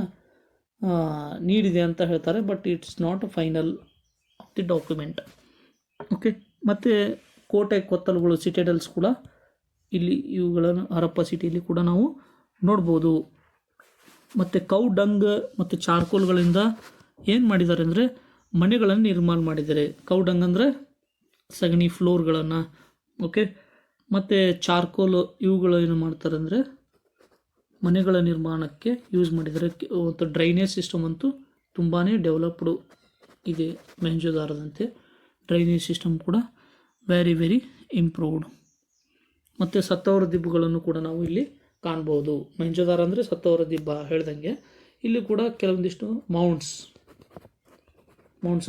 ನೀಡಿದೆ ಅಂತ ಹೇಳ್ತಾರೆ. But it's not a final of the document. Okay, ಮತ್ತು ಕೋಟೆ ಕೊತ್ತಲುಗಳು, ಸಿಟಿಡೆಲ್ಸ್ ಕೂಡ ಇಲ್ಲಿ ಇವುಗಳನ್ನು ಹರಪ್ಪ ಸಿಟಿಯಲ್ಲಿ ಕೂಡ ನಾವು ನೋಡ್ಬೋದು. ಮತ್ತು ಕೌ ಡಂಗ್ ಮತ್ತು ಚಾರ್ಕೋಲ್ಗಳಿಂದ ಏನು ಮಾಡಿದ್ದಾರೆ ಅಂದರೆ ಮನೆಗಳನ್ನು ನಿರ್ಮಾಣ ಮಾಡಿದ್ದಾರೆ. ಕೌ ಡಂಗ್ ಅಂದರೆ ಸಗಣಿ ಫ್ಲೋರ್ಗಳನ್ನು. ಓಕೆ, ಮತ್ತು ಚಾರ್ಕೋಲ್ ಇವುಗಳು ಏನು ಮಾಡ್ತಾರೆ ಅಂದರೆ ಮನೆಗಳ ನಿರ್ಮಾಣಕ್ಕೆ ಯೂಸ್ ಮಾಡಿದ್ದಾರೆ. ಮತ್ತು ಡ್ರೈನೇಜ್ ಸಿಸ್ಟಮ್ ಅಂತೂ ತುಂಬಾ ಡೆವಲಪ್ಡು ಇದೆ ಮೊಹೆಂಜೊದಾರದಂತೆ. ಡ್ರೈನೇಜ್ ಸಿಸ್ಟಮ್ ಕೂಡ ವೆರಿ ಇಂಪ್ರೂವ್ಡ್. ಮತ್ತು ಸತ್ತವರ ದಿಬ್ಬಗಳನ್ನು ಕೂಡ ನಾವು ಇಲ್ಲಿ ಕಾಣ್ಬೋದು. ಮೊಹೆಂಜೊದಾರ ಅಂದರೆ ಸತ್ತವರ ದಿಬ್ಬ ಹೇಳ್ದಂಗೆ, ಇಲ್ಲಿ ಕೂಡ ಕೆಲವೊಂದಿಷ್ಟು ಮೌಂಟ್ಸ್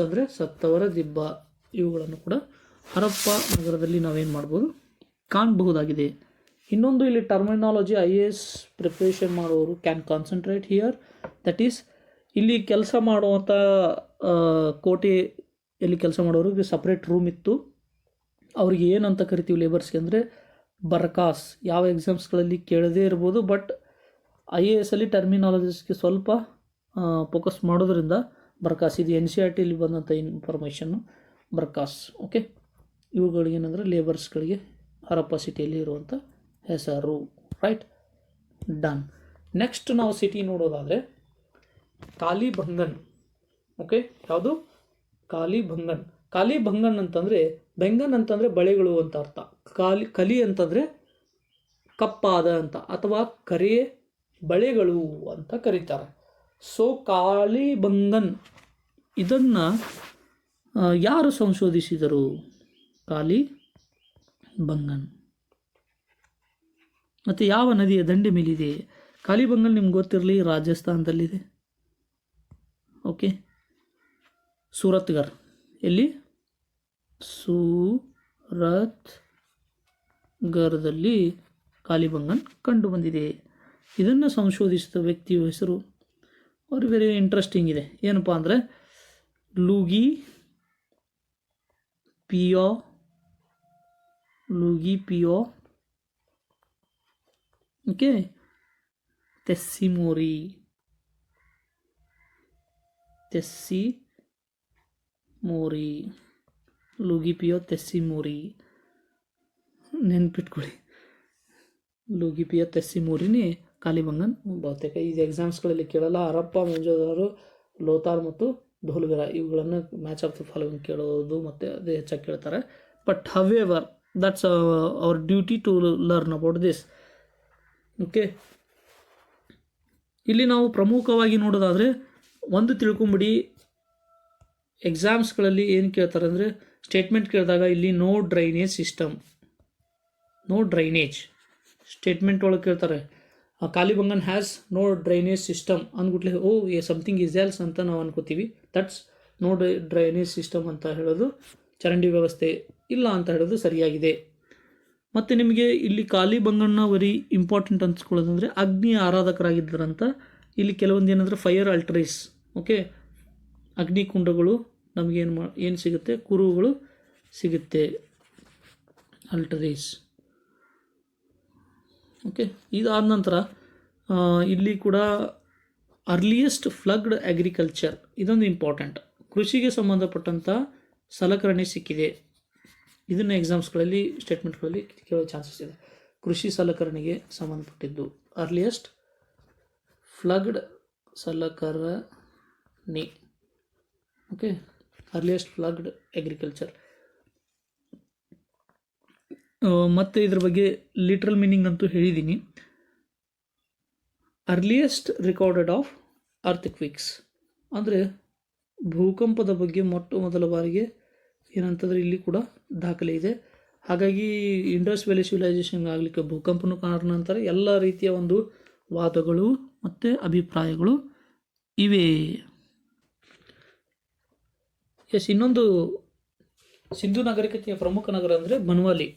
ಅಂದರೆ ಸತ್ತವರ ದಿಬ್ಬ, ಇವುಗಳನ್ನು ಕೂಡ ಹರಪ್ಪ ನಗರದಲ್ಲಿ ನಾವೇನು ಮಾಡ್ಬೋದು, ಕಾಣಬಹುದಾಗಿದೆ. ಇನ್ನೊಂದು ಇಲ್ಲಿ ಟರ್ಮಿನಾಲಜಿ IAS ಪ್ರಿಪ್ರೇಷನ್ ಮಾಡುವವರು can concentrate here. That is ಇಲ್ಲಿ ಕೆಲಸ ಮಾಡುವಂಥ ಕೋಟೆಯಲ್ಲಿ ಕೆಲಸ ಮಾಡೋರಿಗೆ ಸಪ್ರೇಟ್ ರೂಮ್ ಇತ್ತು. ಅವ್ರಿಗೆ ಏನಂತ ಕರಿತೀವಿ ಲೇಬರ್ಸ್ಗೆ ಅಂದರೆ ಬರ್ಕಾಸ್. ಯಾವ ಎಕ್ಸಾಮ್ಸ್ಗಳಲ್ಲಿ ಕೇಳದೇ ಇರ್ಬೋದು, ಬಟ್ IAS ಅಲ್ಲಿ ಟರ್ಮಿನಾಲಜಿಸ್ಗೆ ಸ್ವಲ್ಪ ಫೋಕಸ್ ಮಾಡೋದ್ರಿಂದ ಬರ್ಕಾಸ್, ಇದು NCERTಯಲ್ಲಿ ಬಂದಂಥ ಇನ್ಫಾರ್ಮೇಷನ್ನು ಬರ್ಕಾಸ್. ಓಕೆ, ಇವುಗಳಿಗೇನೆಂದರೆ ಲೇಬರ್ಸ್ಗಳಿಗೆ ಹರಪ್ಪ ಸಿಟಿಯಲ್ಲಿ ಇರುವಂಥ ಹೆಸರು. Right, done. ನೆಕ್ಸ್ಟ್ ನಾವು ಸಿಟಿ ನೋಡೋದಾದರೆ ಕಾಲಿಬಂಗನ್. ಓಕೆ, ಯಾವುದು? ಕಾಲಿಬಂಗನ್ ಅಂತಂದರೆ, ಬೆಂಗನ್ ಅಂತಂದರೆ ಬಳೆಗಳು ಅಂತ ಅರ್ಥ. ಕಲಿ ಅಂತಂದರೆ ಕಪ್ಪಾದ ಅಂತ, ಅಥವಾ ಕರೆ ಬಳೆಗಳು ಅಂತ ಕರೀತಾರೆ. ಸೊ ಕಾಲಿಬಂಗನ್ ಇದನ್ನು ಯಾರು ಸಂಶೋಧಿಸಿದರು? ಕಾಲಿಬಂಗನ್. ಮತ್ತು ಯಾವ ನದಿಯ ದಂಡೆ ಮೇಲಿದೆ? ಕಾಲಿಬಂಗನ್ ನಿಮ್ಗೆ ಗೊತ್ತಿರಲಿ, ರಾಜಸ್ಥಾನದಲ್ಲಿದೆ. ಓಕೆ, ಸೂರತ್ಗರ್. ಎಲ್ಲಿ? ಸೂರತ್ಗರ್ದಲ್ಲಿ ಕಾಲಿಬಂಗನ್ ಕಂಡು ಬಂದಿದೆ. ಇದನ್ನು ಸಂಶೋಧಿಸಿದ ವ್ಯಕ್ತಿಯ ಹೆಸರು ಅವ್ರು ವೆರಿ ಇಂಟ್ರೆಸ್ಟಿಂಗ್ ಇದೆ. ಏನಪ್ಪ ಅಂದರೆ ಲೂಗಿ ಪಿಯೋ ಓಕೆ ತೆಸ್ಸಿಮೋರಿ. ಲೂಗಿ ಪಿಯೋ ತೆಸ್ಸಿಮೋರಿ ನೆನ್ಪಿಟ್ಕೊಳ್ಳಿ. ಲೂಗಿ ಪಿಯೋ ತೆಸ್ಸಿಮೋರಿನೇ ಕಾಲಿಬಂಗನ್. ಬಹುತೇಕ ಈ ಎಕ್ಸಾಮ್ಸ್ಗಳಲ್ಲಿ ಕೇಳಲ್ಲ. ಹರಪ್ಪ, ಮೊಹೆಂಜೊದಾರೋ, ಲೋಥಾರ್ ಮತ್ತು ಧೋಲ್ಗರ ಇವುಗಳನ್ನು ಮ್ಯಾಚ್ ಆಫ್ ದ ಫಾಲೋವಿಂಗ್ ಕೇಳೋದು ಮತ್ತು ಅದೇ ಹೆಚ್ಚಾಗಿ ಕೇಳ್ತಾರೆ. But however that's our duty to learn about this. Okay, ಇಲ್ಲಿ ನಾವು ಪ್ರಮುಖವಾಗಿ ನೋಡೋದಾದರೆ ಒಂದು ತಿಳ್ಕೊಂಬಿಡಿ, ಎಕ್ಸಾಮ್ಸ್ಗಳಲ್ಲಿ ಏನು ಕೇಳ್ತಾರೆ ಅಂದರೆ ಸ್ಟೇಟ್ಮೆಂಟ್ ಕೇಳಿದಾಗ ಇಲ್ಲಿ ನೋ ಡ್ರೈನೇಜ್ ಸ್ಟೇಟ್ಮೆಂಟ್ ಒಳಗೆ ಕೇಳ್ತಾರೆ. Kalibangan has no drainage system ಅಂದ್ಬಿಟ್ಲೆ ಸಮಥಿಂಗ್ ಈಸ್ ಎಲ್ಸ್ ಅಂತ ನಾವು ಅನ್ಕೋತೀವಿ. ದಟ್ಸ್ ನೋ ಡ್ರೈನೇಜ್ ಸಿಸ್ಟಮ್ ಅಂತ ಹೇಳೋದು ಚರಂಡಿ ವ್ಯವಸ್ಥೆ ಇಲ್ಲ ಅಂತ ಹೇಳೋದು ಸರಿಯಾಗಿದೆ. ಮತ್ತು ನಿಮಗೆ ಇಲ್ಲಿ ಕಾಲಿಬಂಗನ್ನ ವೆರಿ ಇಂಪಾರ್ಟೆಂಟ್ ಅನ್ಸ್ಕೊಳ್ಳೋದಂದರೆ ಅಗ್ನಿ ಆರಾಧಕರಾಗಿದ್ದರಂತ. ಇಲ್ಲಿ ಕೆಲವೊಂದು ಏನಂದರೆ ಫೈರ್ ಆಲ್ಟರೀಸ್. ಓಕೆ, ಅಗ್ನಿಕುಂಡಗಳು ನಮಗೇನು ಸಿಗುತ್ತೆ? ಕುರುಹುಗಳು ಸಿಗುತ್ತೆ, ಆಲ್ಟರೀಸ್. ಓಕೆ, ಇದಾದ ನಂತರ ಇಲ್ಲಿ ಕೂಡ ಅರ್ಲಿಯೆಸ್ಟ್ ಫ್ಲಗ್ಡ್ ಅಗ್ರಿಕಲ್ಚರ್, ಇದೊಂದು ಇಂಪಾರ್ಟೆಂಟ್. ಕೃಷಿಗೆ ಸಂಬಂಧಪಟ್ಟಂಥ ಸಲಕರಣೆ ಸಿಕ್ಕಿದೆ. ಇದನ್ನು ಎಕ್ಸಾಮ್ಸ್ಗಳಲ್ಲಿ ಸ್ಟೇಟ್ಮೆಂಟ್ಗಳಲ್ಲಿ ಕೇಳೋ ಚಾನ್ಸಸ್ ಇದೆ. ಕೃಷಿ ಸಲಕರಣೆಗೆ ಸಂಬಂಧಪಟ್ಟಿದ್ದು ಅರ್ಲಿಯೆಸ್ಟ್ ಫ್ಲಗ್ಡ್ ಸಲಕರಣೆ. Okay, earliest ploughed agriculture. ಮತ್ತು ಇದ್ರ ಬಗ್ಗೆ ಲಿಟ್ರಲ್ ಮೀನಿಂಗ್ ಅಂತೂ ಹೇಳಿದ್ದೀನಿ. ಅರ್ಲಿಯೆಸ್ಟ್ ರೆಕಾರ್ಡೆಡ್ ಆಫ್ ಅರ್ಥಕ್ವಿಕ್ಸ್ ಅಂದರೆ ಭೂಕಂಪದ ಬಗ್ಗೆ ಮೊದಲ ಬಾರಿಗೆ ಏನಂತಂದರೆ ಇಲ್ಲಿ ಕೂಡ ದಾಖಲೆ ಇದೆ. ಹಾಗಾಗಿ ಇಂಡಸ್ ವ್ಯಾಲಿ ಸಿವಿಲೈಸೇಷನ್ ಆಗಲಿಕ್ಕೆ ಭೂಕಂಪನೂ ಕಾರಣ ಅಂತಾರೆ. ಎಲ್ಲ ರೀತಿಯ ಒಂದು ವಾದಗಳು ಮತ್ತು ಅಭಿಪ್ರಾಯಗಳು ಇವೆ. ಇನ್ನೊಂದು ಸಿಂಧು ನಾಗರಿಕತೆಯ ಪ್ರಮುಖ ನಗರ ಅಂದರೆ ಬನ್ವಾಲಿ.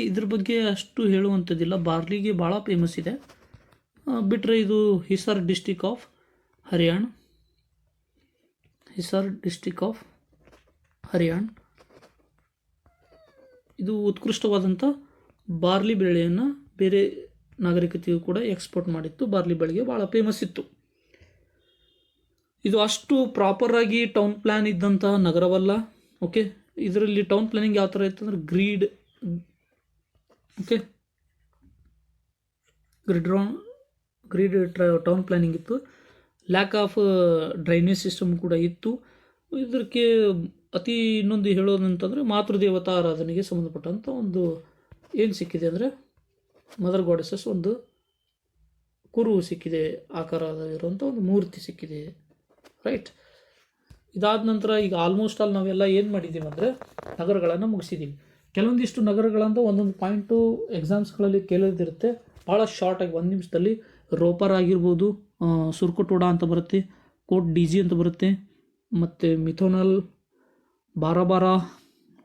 ಇದ್ರ ಬಗ್ಗೆ ಅಷ್ಟು ಹೇಳುವಂಥದ್ದಿಲ್ಲ. ಬಾರ್ಲಿಗೆ ಭಾಳ ಫೇಮಸ್ ಇದೆ. ಬಿಟ್ಟರೆ ಇದು ಹಿಸಾರ್ ಡಿಸ್ಟಿಕ್ ಆಫ್ ಹರಿಯಾಣ. ಇದು ಉತ್ಕೃಷ್ಟವಾದಂಥ ಬಾರ್ಲಿ ಬೆಳೆಯನ್ನು ಬೇರೆ ನಾಗರಿಕತೆಯು ಕೂಡ ಎಕ್ಸ್ಪೋರ್ಟ್ ಮಾಡಿತ್ತು. ಬಾರ್ಲಿ ಬೆಳೆಗೆ ಭಾಳ ಫೇಮಸ್ ಇತ್ತು. ಇದು ಅಷ್ಟು ಪ್ರಾಪರಾಗಿ ಟೌನ್ ಪ್ಲ್ಯಾನ್ ಇದ್ದಂತಹ ನಗರವಲ್ಲ. ಓಕೆ, ಇದರಲ್ಲಿ ಟೌನ್ ಪ್ಲಾನಿಂಗ್ ಯಾವ ಥರ ಇತ್ತು ಅಂದರೆ ಗ್ರೀಡ್ ಟೌನ್ ಪ್ಲಾನಿಂಗ್ ಇತ್ತು. ಲ್ಯಾಕ್ ಆಫ್ ಡ್ರೈನೇಜ್ ಸಿಸ್ಟಮ್ ಕೂಡ ಇತ್ತು. ಇದಕ್ಕೆ ಇನ್ನೊಂದು ಹೇಳೋದಂತಂದರೆ ಮಾತೃದೇವತಾ ಆರಾಧನೆಗೆ ಸಂಬಂಧಪಟ್ಟಂಥ ಒಂದು ಏನು ಸಿಕ್ಕಿದೆ ಅಂದರೆ ಮದರ್ ಗಾಡೆಸಸ್ ಒಂದು ಕುರು ಸಿಕ್ಕಿದೆ, ಆಕಾರದಲ್ಲಿರುವಂಥ ಒಂದು ಮೂರ್ತಿ ಸಿಕ್ಕಿದೆ. ರೈಟ್. ಇದಾದ ನಂತರ ಈಗ ಆಲ್ಮೋಸ್ಟ್ ಆಲ್ ನಾವೆಲ್ಲ ಏನು ಮಾಡಿದ್ದೀವಿ ಅಂದರೆ ನಗರಗಳನ್ನು ಮುಗಿಸಿದ್ದೀವಿ. ಕೆಲವೊಂದಿಷ್ಟು ನಗರಗಳಂತ ಒಂದೊಂದು ಪಾಯಿಂಟು ಎಕ್ಸಾಮ್ಸ್ಗಳಲ್ಲಿ ಕೇಳೋದಿರುತ್ತೆ, ಭಾಳ ಶಾರ್ಟಾಗಿ 1 ನಿಮಿಷದಲ್ಲಿ. ರೋಪರ್ ಆಗಿರ್ಬೋದು, ಸುರ್ಕೋಟೋಡಾ ಅಂತ ಬರುತ್ತೆ, ಕೋಟ್ ಡಿ ಜಿ ಅಂತ ಬರುತ್ತೆ, ಮತ್ತು ಮಿಥೋನಲ್, ಬಾರಾಬಾರಾ,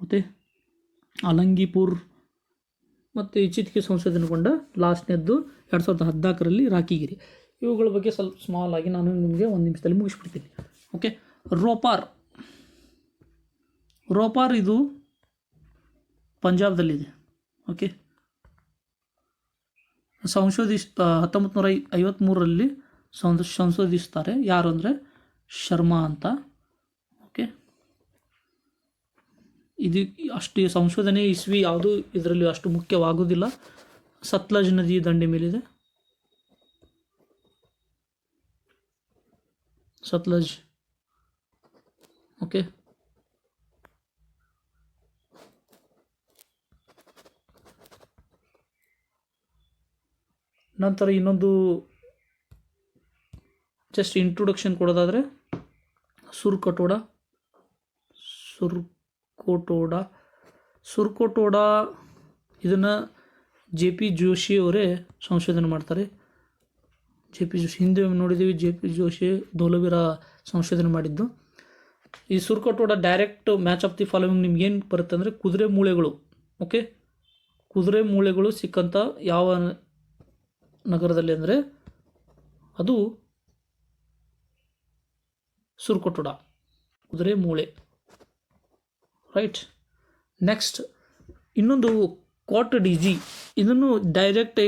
ಮತ್ತು ಅಲಂಗಿಪುರ್, ಮತ್ತು ಇತ್ತೀಚೆಗೆ ಸಂಶೋಧನೆಗೊಂಡ ಲಾಸ್ಟ್ನೇದ್ದು 2014ರಲ್ಲಿ ರಾಕಿಗಿರಿ. ಇವುಗಳ ಬಗ್ಗೆ ಸ್ವಲ್ಪ ಸ್ಮಾಲ್ ಆಗಿ ನಾನು ನಿಮಗೆ 1 ನಿಮಿಷದಲ್ಲಿ ಮುಗಿಸ್ಬಿಡ್ತೀನಿ. ಓಕೆ. ರೋಪಾರ್ ಇದು ಪಂಜಾಬ್ದಲ್ಲಿದೆ. ಓಕೆ. 1953ರಲ್ಲಿ ಸಂಶೋಧಿಸ್ತಾರೆ. ಯಾರು ಅಂದರೆ ಶರ್ಮಾ ಅಂತ. ಓಕೆ. ಇದು ಅಷ್ಟು ಸಂಶೋಧನೆ ಇಸ್ವಿ ಯಾವುದು ಇದರಲ್ಲಿ ಅಷ್ಟು ಮುಖ್ಯವಾಗುವುದಿಲ್ಲ. ಸತ್ಲಜ್ ನದಿ ದಂಡೆ ಮೇಲಿದೆ, ಸತ್ಲಜ್. ಓಕೆ. ನಂತರ ಇನ್ನೊಂದು ಜಸ್ಟ್ ಇಂಟ್ರೊಡಕ್ಷನ್ ಕೊಡೋದಾದರೆ ಸುರ್ಕೋಟೋಡಾ ಇದನ್ನು JP ಜೋಶಿ ಅವರೇ ಸಂಶೋಧನೆ ಮಾಡ್ತಾರೆ. JP ಜೋಶಿ ಹಿಂದೆ ನೋಡಿದ್ದೀವಿ, JP ಜೋಶಿ ಧೋಲವೀರ ಸಂಶೋಧನೆ ಮಾಡಿದ್ದು. ಈ Surkotada direct match of the following ನಿಮ್ಗೇನು ಬರುತ್ತೆ ಅಂದರೆ ಕುದುರೆ ಮೂಳೆಗಳು. ಓಕೆ. ಕುದುರೆ ಮೂಳೆಗಳು ಸಿಕ್ಕಂಥ ಯಾವ ನಗರದಲ್ಲಿ ಅಂದರೆ ಅದು ಸುರ್ಕೋಟೋಡಾ, ಕುದುರೆ ಮೂಳೆ. ರೈಟ್. ನೆಕ್ಸ್ಟ್ ಇನ್ನೊಂದು ಕೋಟ್ ಡಿ ಜಿ. ಇದನ್ನು ಡೈರೆಕ್ಟ್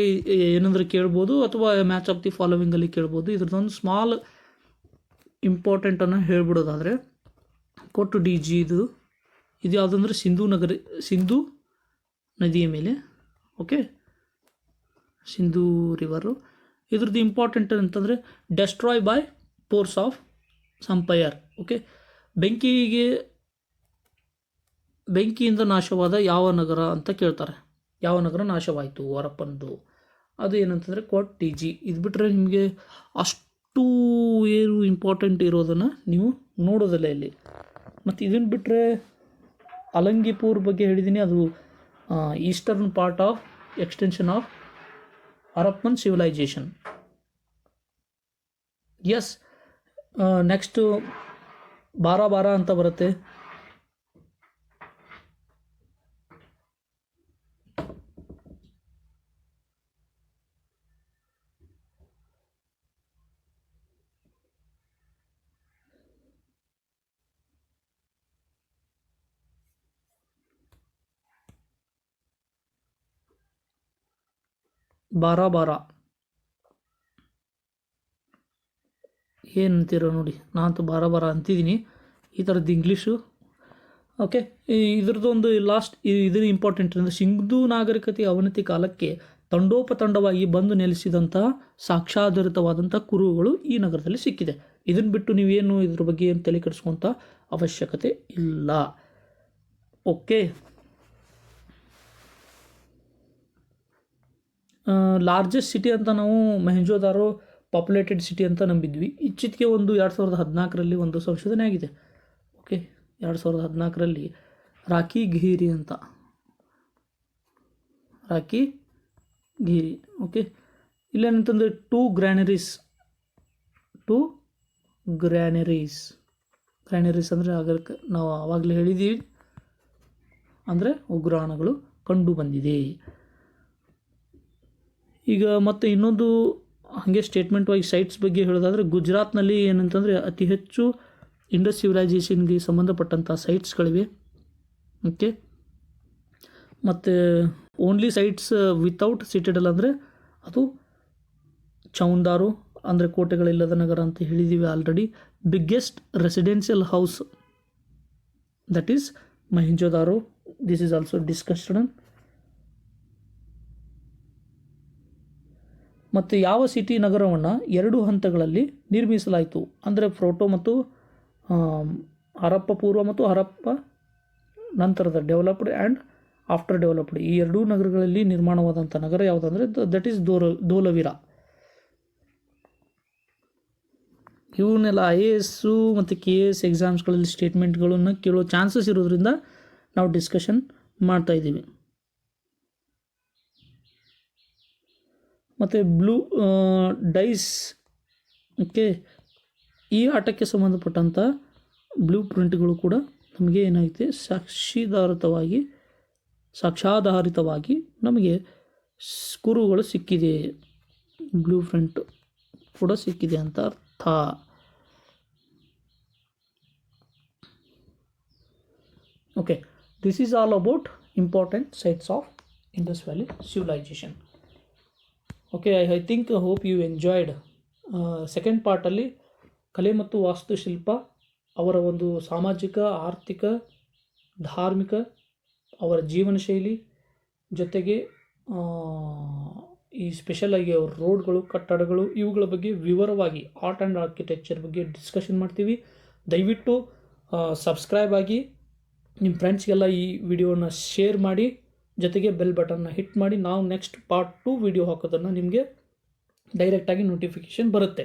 ಏನಂದ್ರೆ ಕೇಳ್ಬೋದು ಅಥವಾ ಮ್ಯಾಚ್ ಆಫ್ ದಿ ಫಾಲೋವಿಂಗಲ್ಲಿ ಕೇಳ್ಬೋದು. ಇದ್ರದ್ದೊಂದು ಸ್ಮಾಲ್ ಇಂಪಾರ್ಟೆಂಟನ್ನು ಹೇಳ್ಬಿಡೋದಾದರೆ ಕೋಟ್ ಡಿ ಜಿ ಇದು ಯಾವುದಂದ್ರೆ ಸಿಂಧೂ ನದಿಯ ಮೇಲೆ. ಓಕೆ. ಸಿಂಧೂ ರಿವರು. ಇದ್ರದ್ದು ಇಂಪಾರ್ಟೆಂಟ್ ಅಂತಂದರೆ ಡೆಸ್ಟ್ರಾಯ್ ಬೈ ಫೋರ್ಸ್ ಆಫ್ ಸಂಪೈರ್. ಓಕೆ. ಬೆಂಕಿಯಿಂದ ನಾಶವಾದ ಯಾವ ನಗರ ಅಂತ ಕೇಳ್ತಾರೆ. ಯಾವ ನಗರ ನಾಶವಾಯಿತು ಹರಪ್ಪನದು? ಅದು ಏನಂತಂದರೆ ಕೋಟ್ ಡಿ ಜಿ. ಇದು ಬಿಟ್ಟರೆ ನಿಮಗೆ ಅಷ್ಟು ಏನು ಇಂಪಾರ್ಟೆಂಟ್ ಇರೋದನ್ನು ನೀವು ನೋಡೋದಿಲ್ಲ ಇಲ್ಲಿ. ಮತ್ತು ಇದನ್ನು ಬಿಟ್ಟರೆ ಅಲಂಗಿಪುರ್ ಬಗ್ಗೆ ಹೇಳಿದ್ದೀನಿ. ಅದು eastern part of extension of Harappan civilization. Yes. Next ಬಾರಾಬಾರಾ ಅಂತ ಬರುತ್ತೆ. ಬಾರಾಬಾರಾ ಏನಂತೀರೋ ನೋಡಿ, ನಾನಂತೂ ಬಾರಾಬಾರಾ ಅಂತಿದ್ದೀನಿ, ಈ ಥರದ್ದು ಇಂಗ್ಲೀಷು. ಓಕೆ. ಇದ್ರದ್ದೊಂದು ಲಾಸ್ಟ್ ಇದು ಇಂಪಾರ್ಟೆಂಟ್ ಅಂದರೆ ಸಿಂಧೂ ನಾಗರಿಕತೆ ಅವನತಿ ಕಾಲಕ್ಕೆ ತಂಡೋಪತಂಡವಾಗಿ ಬಂದು ನೆಲೆಸಿದಂತಹ ಸಾಕ್ಷಾಧಾರಿತವಾದಂಥ ಕುರುಹುಗಳು ಈ ನಗರದಲ್ಲಿ ಸಿಕ್ಕಿದೆ. ಇದನ್ನು ಬಿಟ್ಟು ನೀವೇನು ಇದ್ರ ಬಗ್ಗೆ ಏನು ತಲೆ ಕೆಡಿಸ್ಕೊಂತ ಅವಶ್ಯಕತೆ ಇಲ್ಲ. ಓಕೆ. ಲಾರ್ಜೆಸ್ಟ್ ಸಿಟಿ ಅಂತ ನಾವು ಮೊಹೆಂಜೋದಾರೋ ಪಾಪ್ಯುಲೇಟೆಡ್ ಸಿಟಿ ಅಂತ ನಂಬಿದ್ವಿ. ಇತ್ತೀಚೆಗೆ ಒಂದು 2014ರಲ್ಲಿ ಒಂದು ಸಂಶೋಧನೆ ಆಗಿದೆ. ಓಕೆ. 2014ರಲ್ಲಿ ರಾಕಿಗಿರಿ ಅಂತ, ರಾಕಿಗಿರಿ. ಓಕೆ. ಇಲ್ಲೇನಂತಂದರೆ 2 ಗ್ರ್ಯಾನರೀಸ್ ಅಂದರೆ ಆಗಕ್ಕೆ ನಾವು ಆವಾಗಲೇ ಹೇಳಿದ್ದೀವಿ ಅಂದರೆ ಉಗ್ರಾಣಗಳು ಕಂಡು ಬಂದಿದೆ. ಈಗ ಮತ್ತು ಇನ್ನೊಂದು ಹಾಗೆ ಸ್ಟೇಟ್ಮೆಂಟ್ ವೈಸ್ ಸೈಟ್ಸ್ ಬಗ್ಗೆ ಹೇಳೋದಾದರೆ ಗುಜರಾತ್ನಲ್ಲಿ ಏನಂತಂದರೆ ಅತಿ ಹೆಚ್ಚು ಇಂಡಸ್ ಸಿವಿಲೈಜೇಷನ್ಗೆ ಸಂಬಂಧಪಟ್ಟಂಥ ಸೈಟ್ಸ್ಗಳಿವೆ. ಓಕೆ. ಮತ್ತು ಓನ್ಲಿ ಸೈಟ್ಸ್ ವಿತೌಟ್ ಸಿಟಿಡಲ್ ಅಂದರೆ ಅದು ಚೌಂದಾರು ಅಂದರೆ ಕೋಟೆಗಳಿಲ್ಲದ ನಗರ ಅಂತ ಹೇಳಿದ್ದೀವಿ already. Biggest residential house that is Mohenjodaro. This is also discussed. ಮತ್ತು ಯಾವ ಸಿಟಿ ನಗರವನ್ನು 2 ಹಂತಗಳಲ್ಲಿ ನಿರ್ಮಿಸಲಾಯಿತು ಅಂದರೆ ಫೋಟೋ ಮತ್ತು ಹರಪ್ಪ ಪೂರ್ವ ಮತ್ತು ಹರಪ್ಪ ನಂತರದ ಡೆವಲಪ್ಡ್ ಆ್ಯಂಡ್ ಆಫ್ಟರ್ ಡೆವಲಪ್ಡ್ ಈ 2 ನಗರಗಳಲ್ಲಿ ನಿರ್ಮಾಣವಾದಂಥ ನಗರ ಯಾವುದಂದರೆ ದಟ್ ಈಸ್ ಧೋಲವೀರ. ಇವನ್ನೆಲ್ಲ IAS ಮತ್ತು KS ಎಕ್ಸಾಮ್ಸ್ಗಳಲ್ಲಿ ಸ್ಟೇಟ್ಮೆಂಟ್ಗಳನ್ನು ಕೇಳೋ ಚಾನ್ಸಸ್ ಇರೋದ್ರಿಂದ ನಾವು ಡಿಸ್ಕಷನ್ ಮಾಡ್ತಾಯಿದ್ದೀವಿ. ಮತ್ತು ಬ್ಲೂ ಡೈಸ್, ಓಕೆ, ಈ ಆಟಕ್ಕೆ ಸಂಬಂಧಪಟ್ಟಂಥ ಬ್ಲೂ ಪ್ರಿಂಟ್ಗಳು ಕೂಡ ನಮಗೆ ಏನಾಗಿದೆ ಸಾಕ್ಷ್ಯಾಧಾರಿತವಾಗಿ ನಮಗೆ ಕುರುಗಳು ಸಿಕ್ಕಿದೆ, ಬ್ಲೂ ಪ್ರಿಂಟ್ ಕೂಡ ಸಿಕ್ಕಿದೆ ಅಂತ ಅರ್ಥ. Okay, this is all about important sites of Indus valley civilization. Okay, I think hope you enjoyed. Second ಪಾರ್ಟಲ್ಲಿ ಕಲೆ ಮತ್ತು ವಾಸ್ತುಶಿಲ್ಪ, ಅವರ ಒಂದು ಸಾಮಾಜಿಕ, ಆರ್ಥಿಕ, ಧಾರ್ಮಿಕ, ಅವರ ಜೀವನ ಶೈಲಿ, ಜೊತೆಗೆ ಈ ಸ್ಪೆಷಲಾಗಿ ಅವ್ರ ರೋಡ್ಗಳು, ಕಟ್ಟಡಗಳು, ಇವುಗಳ ಬಗ್ಗೆ ವಿವರವಾಗಿ ಆರ್ಟ್ ಆ್ಯಂಡ್ ಆರ್ಕಿಟೆಕ್ಚರ್ ಬಗ್ಗೆ ಡಿಸ್ಕಷನ್ ಮಾಡ್ತೀವಿ. ದಯವಿಟ್ಟು ಸಬ್ಸ್ಕ್ರೈಬ್ ಆಗಿ, ನಿಮ್ಮ ಫ್ರೆಂಡ್ಸ್ಗೆಲ್ಲ ಈ ವಿಡಿಯೋನ ಶೇರ್ ಮಾಡಿ, ಜೊತೆಗೆ ಬೆಲ್ ಬಟನ್ನ ಹಿಟ್ ಮಾಡಿ. ನಾವು ನೆಕ್ಸ್ಟ್ ಪಾರ್ಟ್ 2 ವಿಡಿಯೋ ಹಾಕೋದನ್ನು ನಿಮಗೆ ಡೈರೆಕ್ಟಾಗಿ ನೋಟಿಫಿಕೇಷನ್ ಬರುತ್ತೆ.